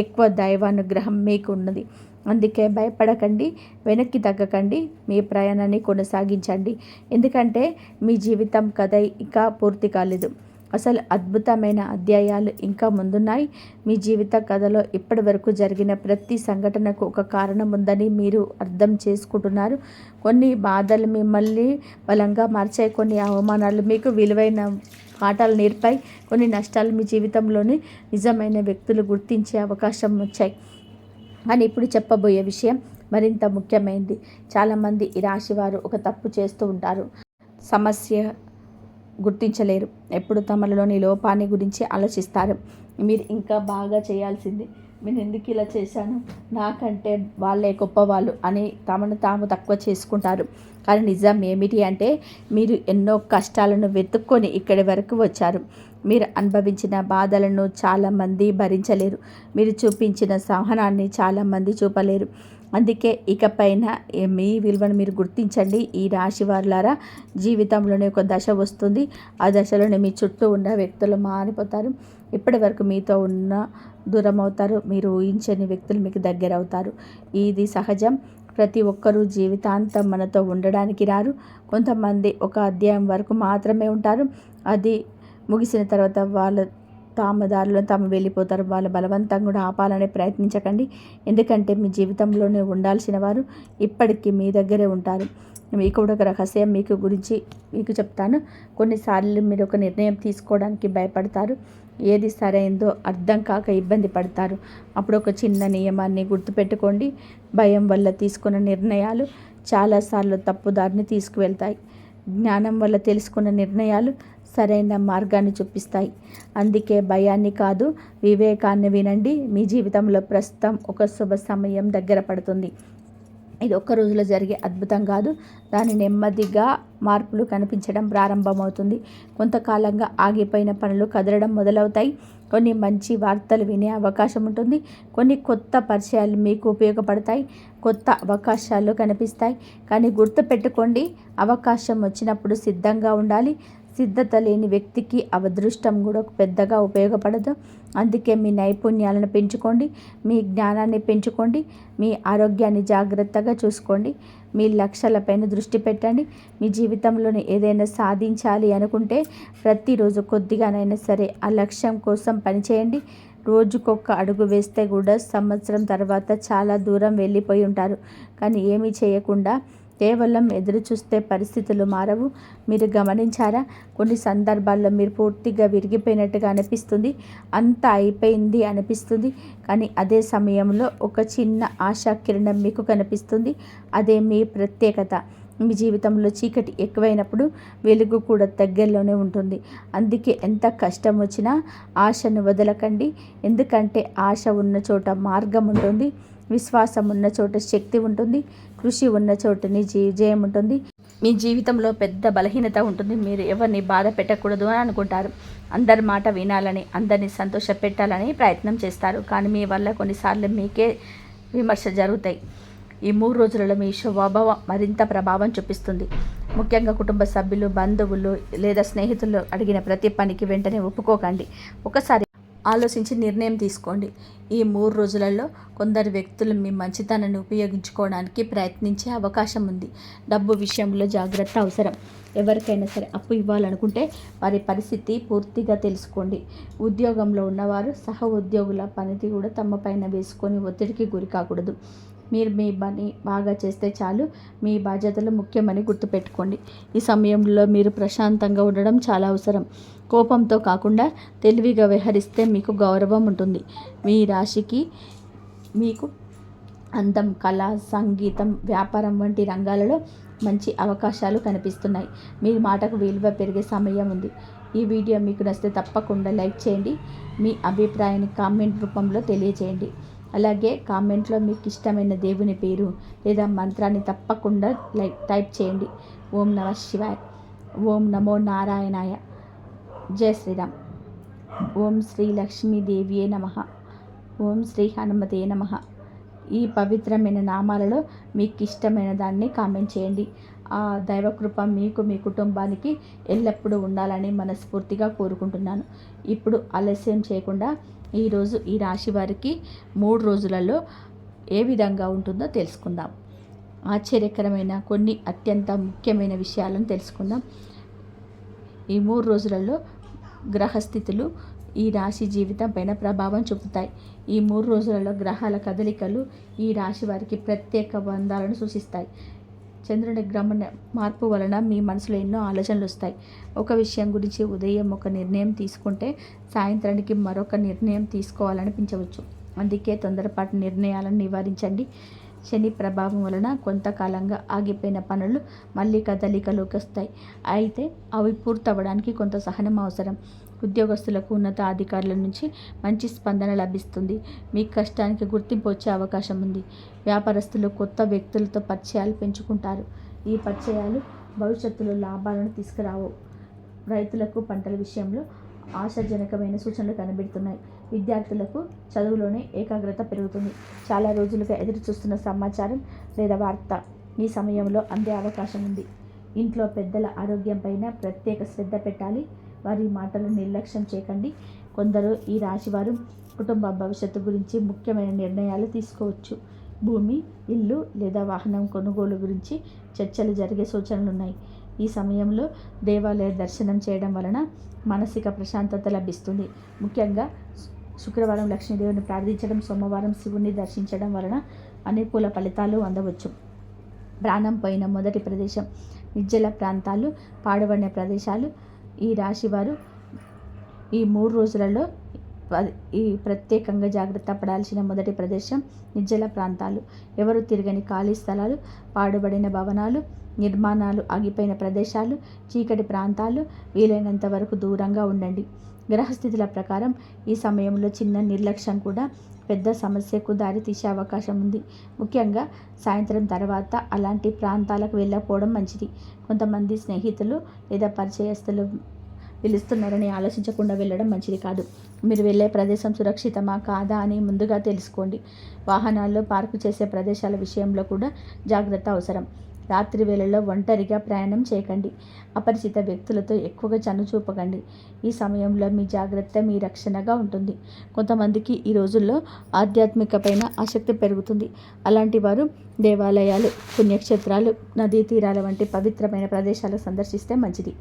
ఎక్కువ దైవానుగ్రహం మీకు ఉన్నది. అందుకే భయపడకండి, వెనక్కి తగ్గకండి, మీ ప్రయాణాన్ని కొనసాగించండి. ఎందుకంటే మీ జీవితం కథ ఇంకా పూర్తి కాలేదు. అసలు అద్భుతమైన అధ్యాయాలు ఇంకా ముందున్నాయి. మీ జీవిత కథలో ఇప్పటి వరకు జరిగిన ప్రతి సంఘటనకు ఒక కారణం ఉందని మీరు అర్థం చేసుకుంటున్నారు. కొన్ని బాధలు మిమ్మల్ని బలంగా మార్చాయి. కొన్ని అవమానాలు మీకు విలువైన పాఠాలు నేర్పాయి. కొన్ని నష్టాలు మీ జీవితంలోని నిజమైన వ్యక్తులు గుర్తించే అవకాశం వచ్చాయి. కానీ ఇప్పుడు చెప్పబోయే విషయం మరింత ముఖ్యమైనది. చాలామంది ఈ రాశివారు ఒక తప్పు చేస్తూ ఉంటారు. సమస్య గుర్తించలేరు. ఎప్పుడు తమలోని లోపాన్ని గురించి ఆలోచిస్తారు. మీరు ఇంకా బాగా చేయాల్సింది, నేను ఎందుకు ఇలా చేశాను, నాకంటే వాళ్ళే గొప్పవాళ్ళు అని తమను తాము తక్కువ చేసుకుంటారు. కానీ నిజం ఏమిటి అంటే మీరు ఎన్నో కష్టాలను వెతుక్కొని ఇక్కడి వరకు వచ్చారు. మీరు అనుభవించిన బాధలను చాలామంది భరించలేరు. మీరు చూపించిన సహనాన్ని చాలామంది చూపలేరు. అందుకే ఇకపైన మీ విలువను మీరు గుర్తించండి. ఈ రాశి వారులారా, జీవితంలోనే ఒక దశ వస్తుంది. ఆ దశలోనే మీ చుట్టూ ఉన్న వ్యక్తులు మారిపోతారు. ఇప్పటి వరకు మీతో ఉన్న దూరం అవుతారు. మీరు ఊహించని వ్యక్తులు మీకు దగ్గర అవుతారు. ఇది సహజం. ప్రతి ఒక్కరూ జీవితాంతం మనతో ఉండడానికి రారు. కొంతమంది ఒక అధ్యాయం వరకు మాత్రమే ఉంటారు. అది ముగిసిన తర్వాత వాళ్ళ దారిలో తాము వెళ్ళిపోతారు. వాళ్ళు బలవంతంగా కూడా ఆపాలనే ప్రయత్నించకండి. ఎందుకంటే మీ జీవితంలోనే ఉండాల్సిన వారు ఇప్పటికీ మీ దగ్గరే ఉంటారు. మీకు కూడా ఒక రహస్యం మీకు చెప్తాను. కొన్నిసార్లు మీరు ఒక నిర్ణయం తీసుకోవడానికి భయపడతారు. ఏది సరైందో అర్థం కాక ఇబ్బంది పడతారు. అప్పుడు ఒక చిన్న నియమాన్ని గుర్తుపెట్టుకోండి. భయం వల్ల తీసుకున్న నిర్ణయాలు చాలాసార్లు తప్పుదారిని తీసుకువెళ్తాయి. జ్ఞానం వల్ల తెలుసుకున్న నిర్ణయాలు సరైన మార్గాన్ని చూపిస్తాయి. అందుకే భయాన్ని కాదు, వివేకాన్ని వినండి. మీ జీవితంలో ప్రస్తుతం ఒక శుభ సమయం దగ్గర పడుతుంది. ఇది ఒక్క రోజులో జరిగే అద్భుతం కాదు. దాని నెమ్మదిగా మార్పులు కనిపించడం ప్రారంభమవుతుంది. కొంతకాలంగా ఆగిపోయిన పనులు కదలడం మొదలవుతాయి. కొన్ని మంచి వార్తలు వినే అవకాశం ఉంటుంది. కొన్ని కొత్త పరిచయాలు మీకు ఉపయోగపడతాయి. కొత్త అవకాశాలు కనిపిస్తాయి. కానీ గుర్తుపెట్టుకోండి, అవకాశం వచ్చినప్పుడు సిద్ధంగా ఉండాలి. సిద్ధత లేని వ్యక్తికి అదృష్టం కూడా పెద్దగా ఉపయోగపడదు. అందుకే మీ నైపుణ్యాలను పెంచుకోండి, మీ జ్ఞానాన్ని పెంచుకోండి, మీ ఆరోగ్యాన్ని జాగ్రత్తగా చూసుకోండి, మీ లక్ష్యాలపైన దృష్టి పెట్టండి. మీ జీవితంలోని ఏదైనా సాధించాలి అనుకుంటే ప్రతిరోజు కొద్దిగానైనా సరే ఆ లక్ష్యం కోసం పనిచేయండి. రోజుకొక అడుగు వేస్తే కూడా సంవత్సరం తర్వాత చాలా దూరం వెళ్ళిపోయి ఉంటారు. కానీ ఏమీ చేయకుండా కేవలం ఎదురు చూస్తే పరిస్థితులు మారవు. మీరు గమనించారా? కొన్ని సందర్భాల్లో మీరు పూర్తిగా విరిగిపోయినట్టుగా అనిపిస్తుంది. అంతా అయిపోయింది అనిపిస్తుంది. కానీ అదే సమయంలో ఒక చిన్న ఆశా కిరణం మీకు కనిపిస్తుంది. అదే మీ ప్రత్యేకత. మీ జీవితంలో చీకటి ఎక్కువైనప్పుడు వెలుగు కూడా దగ్గరలోనే ఉంటుంది. అందుకే ఎంత కష్టం వచ్చినా ఆశను వదలకండి. ఎందుకంటే ఆశ ఉన్న చోట మార్గం ఉంటుంది. విశ్వాసం ఉన్న చోట శక్తి ఉంటుంది. కృషి ఉన్న చోటని విజయం ఉంటుంది. మీ జీవితంలో పెద్ద బలహీనత ఉంటుంది. మీరు ఎవరిని బాధ పెట్టకూడదు అని అనుకుంటారు. అందరి మాట వినాలని, అందరినీ సంతోష పెట్టాలని ప్రయత్నం చేస్తారు. కానీ మీ వల్ల కొన్నిసార్లు మీకే విమర్శ జరుగుతాయి. ఈ 3 రోజులలో మీ స్వభావం మరింత ప్రభావం చూపిస్తుంది. ముఖ్యంగా కుటుంబ సభ్యులు, బంధువులు లేదా స్నేహితులు అడిగిన ప్రతి పనికి వెంటనే ఒప్పుకోకండి. ఒకసారి ఆలోచించి నిర్ణయం తీసుకోండి. ఈ 3 రోజులలో కొందరు వ్యక్తులు మీ మంచితనాన్ని ఉపయోగించుకోవడానికి ప్రయత్నించే అవకాశం ఉంది. డబ్బు విషయంలో జాగ్రత్త అవసరం. ఎవరికైనా సరే అప్పు ఇవ్వాలనుకుంటే వారి పరిస్థితి పూర్తిగా తెలుసుకోండి. ఉద్యోగంలో ఉన్నవారు సహ ఉద్యోగుల పనిని కూడా తమ పైన వేసుకొని ఒత్తిడికి గురి కాకూడదు. మీరు మీ పని బాగా చేస్తే చాలు. మీ బాధ్యతలు ముఖ్యమని గుర్తుపెట్టుకోండి. ఈ సమయంలో మీరు ప్రశాంతంగా ఉండడం చాలా అవసరం. కోపంతో కాకుండా తెలివిగా వ్యవహరిస్తే మీకు గౌరవం ఉంటుంది. మీ రాశికి మీకు అందం, కళ, సంగీతం, వ్యాపారం వంటి రంగాలలో మంచి అవకాశాలు కనిపిస్తున్నాయి. మీ మాటకు విలువ పెరిగే సమయం ఉంది. ఈ వీడియో మీకు నచ్చితే తప్పకుండా లైక్ చేయండి. మీ అభిప్రాయాన్ని కామెంట్ రూపంలో తెలియజేయండి. అలాగే కామెంట్లో మీకు ఇష్టమైన దేవుని పేరు లేదా మంత్రాన్ని తప్పకుండా టైప్ చేయండి. ఓం నమః శివాయ, ఓం నమో నారాయణాయ, జై శ్రీరామ్, ఓం శ్రీ లక్ష్మీదేవియే నమః, ఓం శ్రీ హనుమతే నమః. ఈ పవిత్రమైన నామాలలో మీకు ఇష్టమైన దాన్ని కామెంట్ చేయండి. ఆ దైవకృప మీకు మీ కుటుంబానికి ఎల్లప్పుడూ ఉండాలని మనస్ఫూర్తిగా కోరుకుంటున్నాను. ఇప్పుడు ఆలస్యం చేయకుండా ఈరోజు ఈ రాశి వారికి 3 రోజులలో ఏ విధంగా ఉంటుందో తెలుసుకుందాం. ఆశ్చర్యకరమైన కొన్ని అత్యంత ముఖ్యమైన విషయాలను తెలుసుకుందాం. ఈ 3 రోజులలో గ్రహస్థితులు ఈ రాశి జీవితం పైన ప్రభావం చూపుతాయి. ఈ 3 రోజులలో గ్రహాల కదలికలు ఈ రాశి వారికి ప్రత్యేక బంధాలను సూచిస్తాయి. చంద్రుని గమన మార్పు వలన మీ మనసులో ఎన్నో ఆలోచనలు వస్తాయి. ఒక విషయం గురించి ఉదయం ఒక నిర్ణయం తీసుకుంటే సాయంత్రానికి మరొక నిర్ణయం తీసుకోవాలనిపించవచ్చు. అందుకే తొందరపాటు నిర్ణయాలను నివారించండి. శని ప్రభావం వలన కొంతకాలంగా ఆగిపోయిన పనులు మళ్ళీ కదలికలోకి వస్తాయి. అయితే అవి పూర్తవడానికి కొంత సహనం అవసరం. ఉద్యోగస్తులకు ఉన్నత అధికారుల నుంచి మంచి స్పందన లభిస్తుంది. మీ కష్టానికి గుర్తింపు వచ్చే అవకాశం ఉంది. వ్యాపారస్తులు కొత్త వ్యక్తులతో పరిచయాలు పెంచుకుంటారు. ఈ పరిచయాలు భవిష్యత్తులో లాభాలను తీసుకురావు. రైతులకు పంటల విషయంలో ఆశాజనకమైన సూచనలు కనబడుతున్నాయి. విద్యార్థులకు చదువులోనే ఏకాగ్రత పెరుగుతుంది. చాలా రోజులుగా ఎదురు చూస్తున్న సమాచారం లేదా వార్త ఈ సమయంలో అందే అవకాశం ఉంది. ఇంట్లో పెద్దల ఆరోగ్యం పైన ప్రత్యేక శ్రద్ధ పెట్టాలి. వారి మాటలను నిర్లక్ష్యం చేయకండి. కొందరు ఈ రాశివారు కుటుంబ భవిష్యత్తు గురించి ముఖ్యమైన నిర్ణయాలు తీసుకోవచ్చు. భూమి, ఇల్లు లేదా వాహనం కొనుగోలు గురించి చర్చలు జరిగే సూచనలు ఉన్నాయి. ఈ సమయంలో దేవాలయ దర్శనం చేయడం వలన మానసిక ప్రశాంతత లభిస్తుంది. ముఖ్యంగా శుక్రవారం లక్ష్మీదేవిని ప్రార్థించడం, సోమవారం శివుని దర్శించడం వలన అనుకూల ఫలితాలు అందవచ్చు. ప్రాణం పోయిన మొదటి ప్రదేశం నిర్జల ప్రాంతాలు, పాడుబడిన ప్రదేశాలు. ఈ రాశివారు ఈ 3 రోజులలో ఈ ప్రత్యేకంగా జాగ్రత్త పడాల్సిన మొదటి ప్రదేశం నిర్జల ప్రాంతాలు. ఎవరు తిరగని ఖాళీ స్థలాలు, పాడుబడిన భవనాలు, నిర్మాణాలు ఆగిపోయిన ప్రదేశాలు, చీకటి ప్రాంతాలు వీలైనంత వరకు దూరంగా ఉండండి. గ్రహస్థితుల ప్రకారం ఈ సమయంలో చిన్న నిర్లక్ష్యం కూడా పెద్ద సమస్యకు దారితీసే అవకాశం ఉంది. ముఖ్యంగా సాయంత్రం తర్వాత అలాంటి ప్రాంతాలకు వెళ్ళకపోవడం మంచిది. కొంతమంది స్నేహితులు లేదా పరిచయస్తులు పిలుస్తున్నారని ఆలోచించకుండా వెళ్ళడం మంచిది కాదు. మీరు వెళ్ళే ప్రదేశం సురక్షితమా కాదా అని ముందుగా తెలుసుకోండి. వాహనాల్లో పార్కు చేసే ప్రదేశాల విషయంలో కూడా జాగ్రత్త అవసరం. రాత్రి వేళల్లో ఒంటరిగా ప్రయాణం చేయకండి. అపరిచిత వ్యక్తులతో ఎక్కువగా చనువు చూపకండి. ఈ సమయంలో మీ జాగ్రత్త మీ రక్షణగా ఉంటుంది. కొంతమందికి ఈ రోజుల్లో ఆధ్యాత్మికపైన ఆసక్తి పెరుగుతుంది. అలాంటి వారు దేవాలయాలు, పుణ్యక్షేత్రాలు, నదీ తీరాల వంటి పవిత్రమైన ప్రదేశాలు సందర్శిస్తే మంచిది.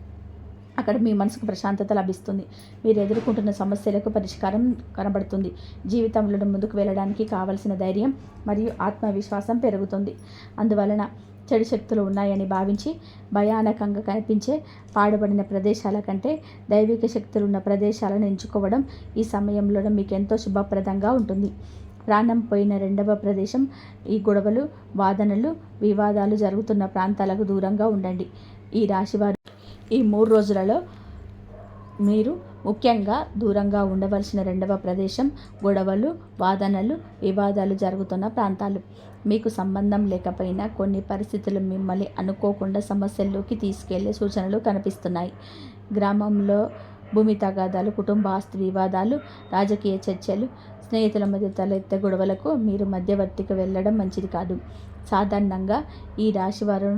అక్కడ మీ మనసుకు ప్రశాంతత లభిస్తుంది. మీరు ఎదుర్కొంటున్న సమస్యలకు పరిష్కారం కనబడుతుంది. జీవితంలో ముందుకు వెళ్ళడానికి కావలసిన ధైర్యం మరియు ఆత్మవిశ్వాసం పెరుగుతుంది. అందువలన చెడు శక్తులు ఉన్నాయని భావించి భయానకంగా కనిపించే పాడుబడిన ప్రదేశాల కంటే దైవిక శక్తులు ఉన్న ప్రదేశాలను ఎంచుకోవడం ఈ సమయంలో మీకు ఎంతో శుభప్రదంగా ఉంటుంది. ప్రాణం పోయిన 2వ ప్రదేశం ఈ గొడవలు, వాదనలు, వివాదాలు జరుగుతున్న ప్రాంతాలకు దూరంగా ఉండండి. ఈ రాశివారు ఈ 3 రోజులలో మీరు ముఖ్యంగా దూరంగా ఉండవలసిన 2వ ప్రదేశం గొడవలు, వాదనలు, వివాదాలు జరుగుతున్న ప్రాంతాలు. మీకు సంబంధం లేకపోయినా కొన్ని పరిస్థితులు మిమ్మల్ని అనుకోకుండా సమస్యల్లోకి తీసుకెళ్లే సూచనలు కనిపిస్తున్నాయి. గ్రామంలో భూమి తగాదాలు, కుటుంబ ఆస్తి వివాదాలు, రాజకీయ చర్చలు, స్నేహితుల మధ్య తలెత్తే గొడవలకు మీరు మధ్యవర్తికి వెళ్ళడం మంచిది కాదు. సాధారణంగా ఈ రాశివారు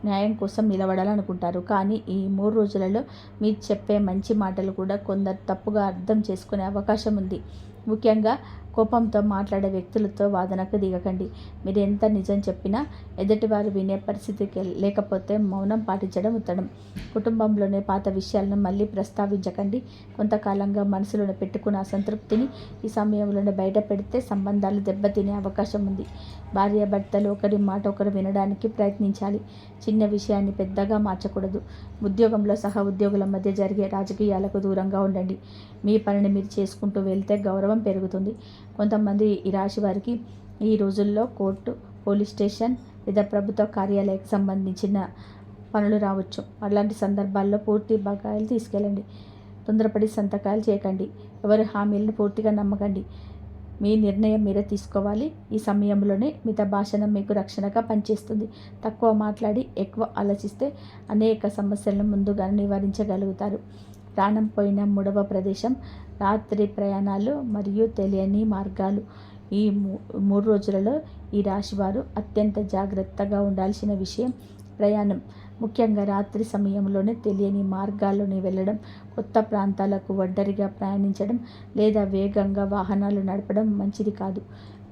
న్యాయం కోసం నిలబడాలనుకుంటారు. కానీ ఈ 3 రోజులలో మీరు చెప్పే మంచి మాటలు కూడా కొందరు తప్పుగా అర్థం చేసుకునే అవకాశం ఉంది. ముఖ్యంగా కోపంతో మాట్లాడే వ్యక్తులతో వాదనకు దిగకండి. మీరు ఎంత నిజం చెప్పినా ఎదుటివారు వినే పరిస్థితికి లేకపోతే మౌనం పాటించడం ఉత్తమం. కుటుంబంలోనే పాత విషయాలను మళ్ళీ ప్రస్తావించకండి. కొంతకాలంగా మనసులోనే పెట్టుకున్న అసంతృప్తిని ఈ సమయంలోనే బయట పెడితే సంబంధాలు దెబ్బతినే అవకాశం ఉంది. భార్యాభర్తలు ఒకరి మాట ఒకరు వినడానికి ప్రయత్నించాలి. చిన్న విషయాన్ని పెద్దగా మార్చకూడదు. ఉద్యోగంలో సహా ఉద్యోగుల మధ్య జరిగే రాజకీయాలకు దూరంగా ఉండండి. మీ పనిని మీరు చేసుకుంటూ వెళ్తే గౌరవం పెరుగుతుంది. కొంతమంది ఈ రాశి వారికి ఈ రోజుల్లో కోర్టు, పోలీస్ స్టేషన్ లేదా ప్రభుత్వ కార్యాలయానికి సంబంధించిన పనులు రావచ్చు. అలాంటి సందర్భాల్లో పూర్తి బకాయిలు తీసుకెళ్ళండి. తొందరపడి సంతకాలు చేయకండి. ఎవరి హామీలను పూర్తిగా నమ్మకండి. మీ నిర్ణయం మీరే తీసుకోవాలి. ఈ సమయంలోనే మిత భాషణం మీకు రక్షణగా పనిచేస్తుంది. తక్కువ మాట్లాడి ఎక్కువ ఆలోచిస్తే అనేక సమస్యలను ముందుగా నివారించగలుగుతారు. ప్రాణం పోయిన 3వ ప్రదేశం రాత్రి ప్రయాణాలు మరియు తెలియని మార్గాలు. ఈ 3 రోజులలో ఈ రాశివారు అత్యంత జాగ్రత్తగా ఉండాల్సిన విషయం ప్రయాణం ముఖ్యంగా రాత్రి సమయంలోనే తెలియని మార్గాల్లోనే వెళ్ళడం, కొత్త ప్రాంతాలకు ఒంటరిగా ప్రయాణించడం లేదా వేగంగా వాహనాలు నడపడం మంచిది కాదు.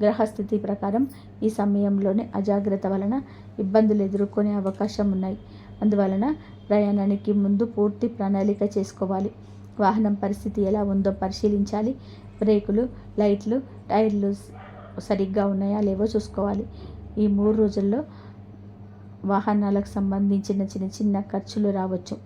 గ్రహస్థితి ప్రకారం ఈ సమయంలోనే అజాగ్రత్త వలన ఇబ్బందులు ఎదుర్కొనే అవకాశం ఉన్నాయి. అందువలన ప్రయాణానికి ముందు పూర్తి ప్రణాళిక చేసుకోవాలి. వాహనం పరిస్థితి ఎలా ఉందో పరిశీలించాలి. బ్రేకులు, లైట్లు, టైర్లు సరిగ్గా ఉన్నాయా లేవో చూసుకోవాలి. ఈ 3 రోజుల్లో వాహనాలకు సంబంధించిన చిన్న చిన్న ఖర్చులు రావచ్చు.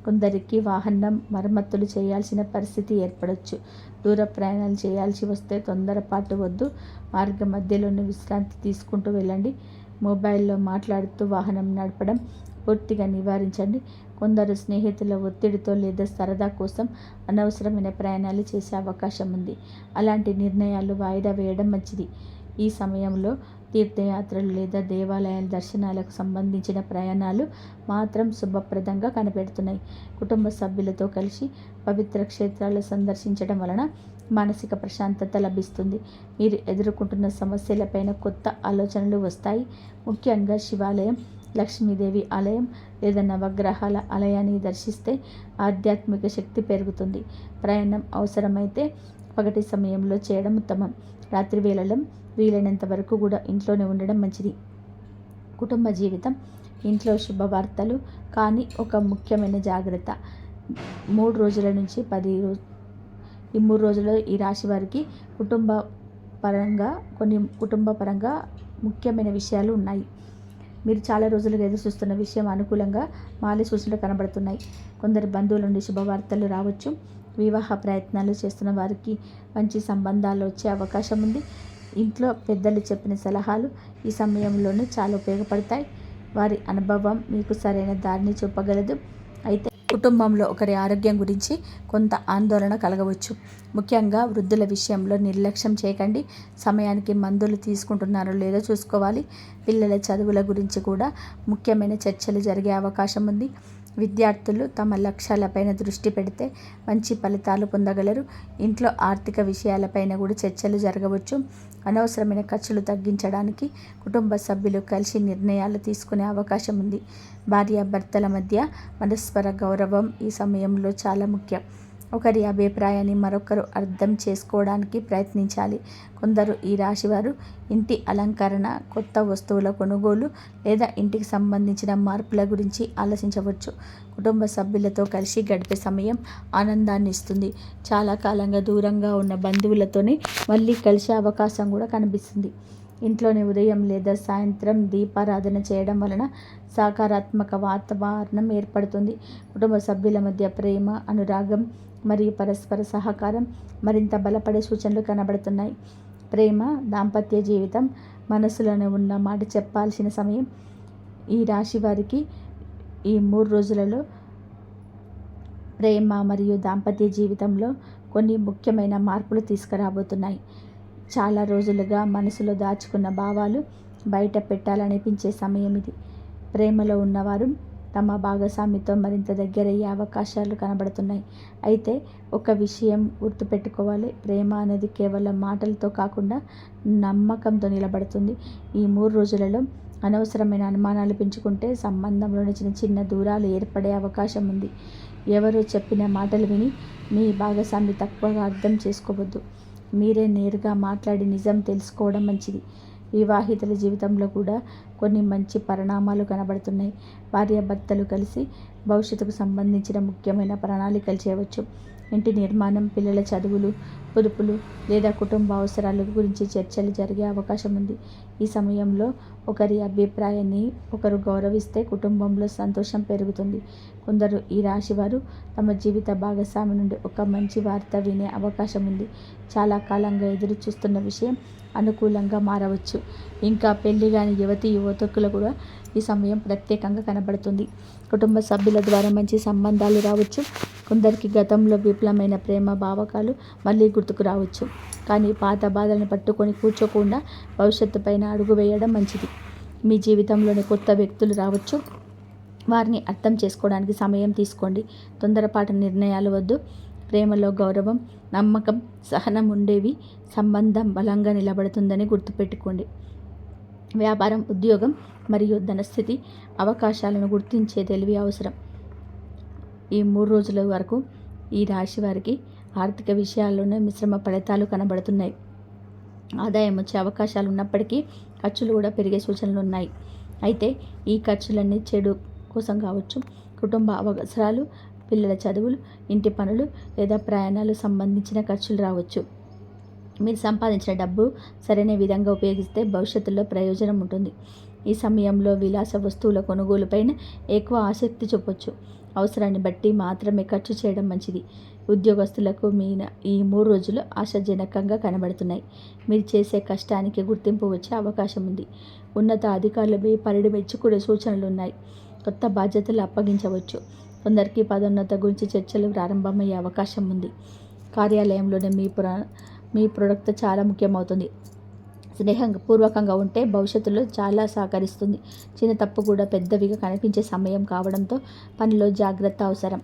కొందరికి వాహనం మరమ్మతులు చేయాల్సిన పరిస్థితి ఏర్పడవచ్చు. దూర ప్రయాణాలు చేయాల్సి వస్తే తొందరపాటు వద్దు. మార్గ మధ్యలోనే విశ్రాంతి తీసుకుంటూ వెళ్ళండి. మొబైల్లో మాట్లాడుతూ వాహనం నడపడం పూర్తిగా నివారించండి. కొందరు స్నేహితుల ఒత్తిడితో లేదా సరదా కోసం అనవసరమైన ప్రయాణాలు చేసే అవకాశం ఉంది. అలాంటి నిర్ణయాలు వాయిదా వేయడం మంచిది. ఈ సమయంలో తీర్థయాత్రలు లేదా దేవాలయాల దర్శనాలకు సంబంధించిన ప్రయాణాలు మాత్రం శుభప్రదంగా కనిపెడుతున్నాయి. కుటుంబ సభ్యులతో కలిసి పవిత్ర క్షేత్రాలు సందర్శించడం వలన మానసిక ప్రశాంతత లభిస్తుంది. మీరు ఎదుర్కొంటున్న సమస్యలపైన కొత్త ఆలోచనలు వస్తాయి. ముఖ్యంగా శివాలయం, లక్ష్మీదేవి ఆలయం లేదా నవగ్రహాల ఆలయాన్ని దర్శిస్తే ఆధ్యాత్మిక శక్తి పెరుగుతుంది. ప్రయాణం అవసరమైతే పగటి సమయంలో చేయడం ఉత్తమం. రాత్రి వేళలో వీలైనంత వరకు కూడా ఇంట్లోనే ఉండడం మంచిది. కుటుంబ జీవితం, ఇంట్లో శుభవార్తలు కానీ ఒక ముఖ్యమైన జాగ్రత్త. 3 రోజుల నుంచి 10 రోజు ఈ 3 రోజుల్లో ఈ రాశి వారికి కుటుంబ పరంగా ముఖ్యమైన విషయాలు ఉన్నాయి. మీరు చాలా రోజులుగా ఎదురు చూస్తున్న విషయం అనుకూలంగా మారే సూచనలు కనబడుతున్నాయి. కొందరు బంధువుల నుండి శుభవార్తలు రావచ్చు. వివాహ ప్రయత్నాలు చేస్తున్న వారికి మంచి సంబంధాలు వచ్చే అవకాశం ఉంది. ఇంట్లో పెద్దలు చెప్పిన సలహాలు ఈ సమయంలోనే చాలా ఉపయోగపడతాయి. వారి అనుభవం మీకు సరైన దారిని చూపగలదు. అయితే కుటుంబంలో ఒకరి ఆరోగ్యం గురించి కొంత ఆందోళన కలగవచ్చు. ముఖ్యంగా వృద్ధుల విషయంలో నిర్లక్ష్యం చేయకండి. సమయానికి మందులు తీసుకుంటున్నారో లేదో చూసుకోవాలి. పిల్లల చదువుల గురించి కూడా ముఖ్యమైన చర్చలు జరిగే అవకాశం ఉంది. విద్యార్థులు తమ లక్ష్యాలపైన దృష్టి పెడితే మంచి ఫలితాలు పొందగలరు. ఇంట్లో ఆర్థిక విషయాలపైన కూడా చర్చలు జరగవచ్చు. అనవసరమైన ఖర్చులు తగ్గించడానికి కుటుంబ సభ్యులు కలిసి నిర్ణయాలు తీసుకునే అవకాశం ఉంది. భార్యాభర్తల మధ్య పరస్పర గౌరవం ఈ సమయంలో చాలా ముఖ్యం. ఒకరి అభిప్రాయాన్ని మరొకరు అర్థం చేసుకోవడానికి ప్రయత్నించాలి. కొందరు ఈ రాశివారు ఇంటి అలంకరణ, కొత్త వస్తువుల కొనుగోలు లేదా ఇంటికి సంబంధించిన మార్పుల గురించి ఆలోచించవచ్చు. కుటుంబ సభ్యులతో కలిసి గడిపే సమయం ఆనందాన్ని ఇస్తుంది. చాలా కాలంగా దూరంగా ఉన్న బంధువులతోనే మళ్ళీ కలిసే అవకాశం కూడా కనిపిస్తుంది. ఇంట్లోనే ఉదయం లేదా సాయంత్రం దీపారాధన చేయడం వలన సకారాత్మక వాతావరణం ఏర్పడుతుంది. కుటుంబ సభ్యుల మధ్య ప్రేమ, అనురాగం మరియు పరస్పర సహకారం మరింత బలపడే సూచనలు కనబడుతున్నాయి. ప్రేమ, దాంపత్య జీవితం మనసులోనే ఉన్న మాట చెప్పాల్సిన సమయం. ఈ రాశి వారికి ఈ 3 రోజులలో ప్రేమ మరియు దాంపత్య జీవితంలో కొన్ని ముఖ్యమైన మార్పులు తీసుకురాబోతున్నాయి. చాలా రోజులుగా మనసులో దాచుకున్న భావాలు బయట పెట్టాలనిపించే సమయం ఇది. ప్రేమలో ఉన్నవారు తమ భాగస్వామితో మరింత దగ్గరయ్యే అవకాశాలు కనబడుతున్నాయి. అయితే ఒక విషయం గుర్తుపెట్టుకోవాలి. ప్రేమ అనేది కేవలం మాటలతో కాకుండా నమ్మకంతో నిలబడుతుంది. ఈ 3 రోజులలో అనవసరమైన అనుమానాలు పెంచుకుంటే సంబంధంలోని చిన్న చిన్న దూరాలు ఏర్పడే అవకాశం ఉంది. ఎవరో చెప్పిన మాటలు విని మీ భాగస్వామి తక్కువగా అర్థం చేసుకోవద్దు. మీరే నేరుగా మాట్లాడి నిజం తెలుసుకోవడం మంచిది. వివాహితుల జీవితంలో కూడా కొన్ని మంచి పరిణామాలు కనబడుతున్నాయి. భార్యాభర్తలు కలిసి భవిష్యత్తుకు సంబంధించిన ముఖ్యమైన ప్రణాళికలు చేయవచ్చు. ఇంటి నిర్మాణం, పిల్లల చదువులు, పొదుపులు లేదా కుటుంబ అవసరాల గురించి చర్చలు జరిగే అవకాశం ఉంది. ఈ సమయంలో ఒకరి అభిప్రాయాన్ని ఒకరు గౌరవిస్తే కుటుంబంలో సంతోషం పెరుగుతుంది. కొందరు ఈ రాశివారు తమ జీవిత భాగస్వామి నుండి ఒక మంచి వార్త వినే అవకాశం ఉంది. చాలా కాలంగా ఎదురు చూస్తున్న విషయం అనుకూలంగా మారవచ్చు. ఇంకా పెళ్లి కాని యువతకులు కూడా ఈ సమయం ప్రత్యేకంగా కనబడుతుంది. కుటుంబ సభ్యుల ద్వారా మంచి సంబంధాలు రావచ్చు. కొందరికి గతంలో విఫలమైన ప్రేమ భావకాలు మళ్ళీ గుర్తుకు రావచ్చు. కానీ పాత బాధలను పట్టుకొని కూర్చోకుండా భవిష్యత్తు పైన అడుగు వేయడం మంచిది. మీ జీవితంలోని కొత్త వ్యక్తులు రావచ్చు. వారిని అర్థం చేసుకోవడానికి సమయం తీసుకోండి. తొందరపాటు నిర్ణయాలు వద్దు. ప్రేమలో గౌరవం, నమ్మకం, సహనం ఉండేవి సంబంధం బలంగా నిలబడుతుందని గుర్తుపెట్టుకోండి. వ్యాపారం, ఉద్యోగం మరియు ధనస్థితి అవకాశాలను గుర్తించే తెలివి అవసరం. ఈ 3 రోజుల వరకు ఈ రాశి వారికి ఆర్థిక విషయాల్లోనే మిశ్రమ ఫలితాలు కనబడుతున్నాయి. ఆదాయం వచ్చే అవకాశాలు ఉన్నప్పటికీ ఖర్చులు కూడా పెరిగే సూచనలు ఉన్నాయి. అయితే ఈ ఖర్చులన్నీ చెడు కోసం కావచ్చు. కుటుంబ అవసరాలు, పిల్లల చదువులు, ఇంటి పనులు లేదా ప్రయాణాలు సంబంధించిన ఖర్చులు రావచ్చు. మీరు సంపాదించిన డబ్బు సరైన విధంగా ఉపయోగిస్తే భవిష్యత్తులో ప్రయోజనం ఉంటుంది. ఈ సమయంలో విలాస వస్తువుల కొనుగోలుపైన ఎక్కువ ఆసక్తి చూపొచ్చు. అవసరాన్ని బట్టి మాత్రమే ఖర్చు చేయడం మంచిది. ఉద్యోగస్తులకు ఈ 3 రోజులు ఆశాజనకంగా కనబడుతున్నాయి. మీరు చేసే కష్టానికి గుర్తింపు వచ్చే అవకాశం ఉంది. ఉన్నత అధికారులు మీ పనిని మెచ్చుకునే సూచనలు ఉన్నాయి. కొత్త బాధ్యతలు అప్పగించవచ్చు. కొందరికి పదోన్నత గురించి చర్చలు ప్రారంభమయ్యే అవకాశం ఉంది. కార్యాలయంలోనే మీ ప్రొడక్ట్ చాలా ముఖ్యమవుతుంది. స్నేహపూర్వకంగా ఉంటే భవిష్యత్తులో చాలా సహకరిస్తుంది. చిన్న తప్పు కూడా పెద్దవిగా కనిపించే సమయం కావడంతో పనిలో జాగ్రత్త అవసరం.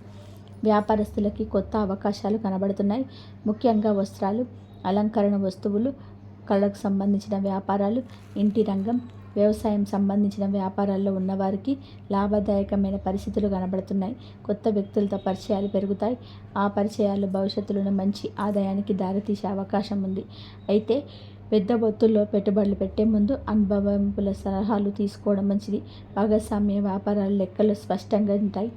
వ్యాపారస్తులకి కొత్త అవకాశాలు కనబడుతున్నాయి. ముఖ్యంగా వస్త్రాలు, అలంకరణ వస్తువులు, కళకు సంబంధించిన వ్యాపారాలు, ఇంటి రంగం, వ్యవసాయం సంబంధించిన వ్యాపారాల్లో ఉన్నవారికి లాభదాయకమైన పరిస్థితులు కనబడుతున్నాయి. కొత్త వ్యక్తులతో పరిచయాలు పెరుగుతాయి. ఆ పరిచయాలు భవిష్యత్తులోనే మంచి ఆదాయానికి దారితీసే అవకాశం ఉంది. అయితే పెద్ద మొత్తంలో పెట్టుబడులు పెట్టే ముందు అనుభవజ్ఞుల సలహాలు తీసుకోవడం మంచిది. భాగస్వామ్య వ్యాపారాల లెక్కలు స్పష్టంగా ఉంటాయి.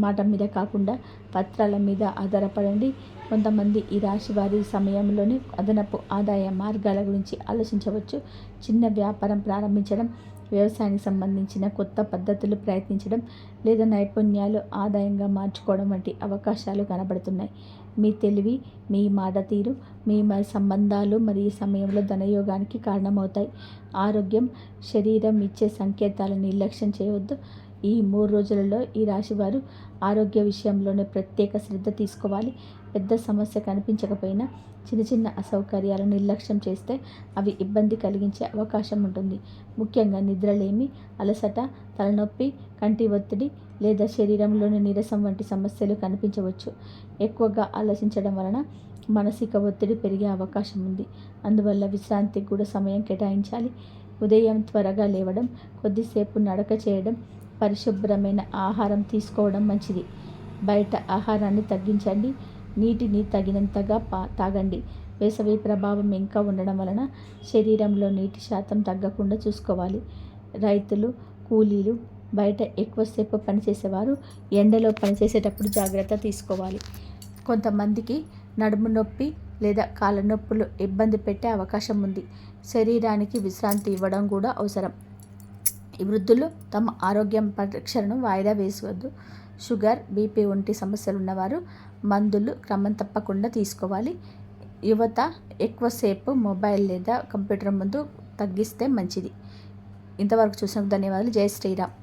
మాట మీద కాకుండా పత్రాల మీద ఆధారపడండి. కొంతమంది ఈ రాశి వారి సమయంలోనే అదనపు ఆదాయ మార్గాల గురించి ఆలోచించవచ్చు. చిన్న వ్యాపారం ప్రారంభించడం, వ్యవసాయానికి సంబంధించిన కొత్త పద్ధతులు ప్రయత్నించడం లేదా నైపుణ్యాలు ఆదాయంగా మార్చుకోవడం వంటి అవకాశాలు కనబడుతున్నాయి. మీ తెలివి, మీ మాట తీరు, మీ సంబంధాలు మరియు ఈ సమయంలో ధనయోగానికి కారణమవుతాయి. ఆరోగ్యం, శరీరం ఇచ్చే సంకేతాలను నిర్లక్ష్యం చేయవద్దు. ఈ 3 రోజులలో ఈ రాశివారు ఆరోగ్య విషయంలోనే ప్రత్యేక శ్రద్ధ తీసుకోవాలి. పెద్ద సమస్య కనిపించకపోయినా చిన్న చిన్న అసౌకర్యాలను నిర్లక్ష్యం చేస్తే అవి ఇబ్బంది కలిగించే అవకాశం ఉంటుంది. ముఖ్యంగా నిద్రలేమి, అలసట, తలనొప్పి, కంటి ఒత్తిడి లేదా శరీరంలోని నీరసం వంటి సమస్యలు కనిపించవచ్చు. ఎక్కువగా ఆలోచించడం వలన మానసిక ఒత్తిడి పెరిగే అవకాశం ఉంది. అందువల్ల విశ్రాంతికి కూడా సమయం కేటాయించాలి. ఉదయం త్వరగా లేవడం, కొద్దిసేపు నడక చేయడం, పరిశుభ్రమైన ఆహారం తీసుకోవడం మంచిది. బయట ఆహారాన్ని తగ్గించండి. నీటిని తగినంతగా తాగండి. వేసవి ప్రభావం ఇంకా ఉండడం వలన శరీరంలో నీటి శాతం తగ్గకుండా చూసుకోవాలి. రైతులు, కూలీలు, బయట ఎక్కువసేపు పనిచేసేవారు ఎండలో పనిచేసేటప్పుడు జాగ్రత్త తీసుకోవాలి. కొంతమందికి నడుము నొప్పి లేదా కాళ్ళ నొప్పులు ఇబ్బంది పెట్టే అవకాశం ఉంది. శరీరానికి విశ్రాంతి ఇవ్వడం కూడా అవసరం. ఈ వృద్ధులు తమ ఆరోగ్యం పరీక్షలను వాయిదా వేసవద్దు. షుగర్, బీపీ వంటి సమస్యలు ఉన్నవారు మందులు క్రమం తప్పకుండా తీసుకోవాలి. యువత ఎక్కువసేపు మొబైల్ లేదా కంప్యూటర్ ముందు తగ్గిస్తే మంచిది. ఇంతవరకు చూసినందుకు ధన్యవాదాలు. జై శ్రీరామ్.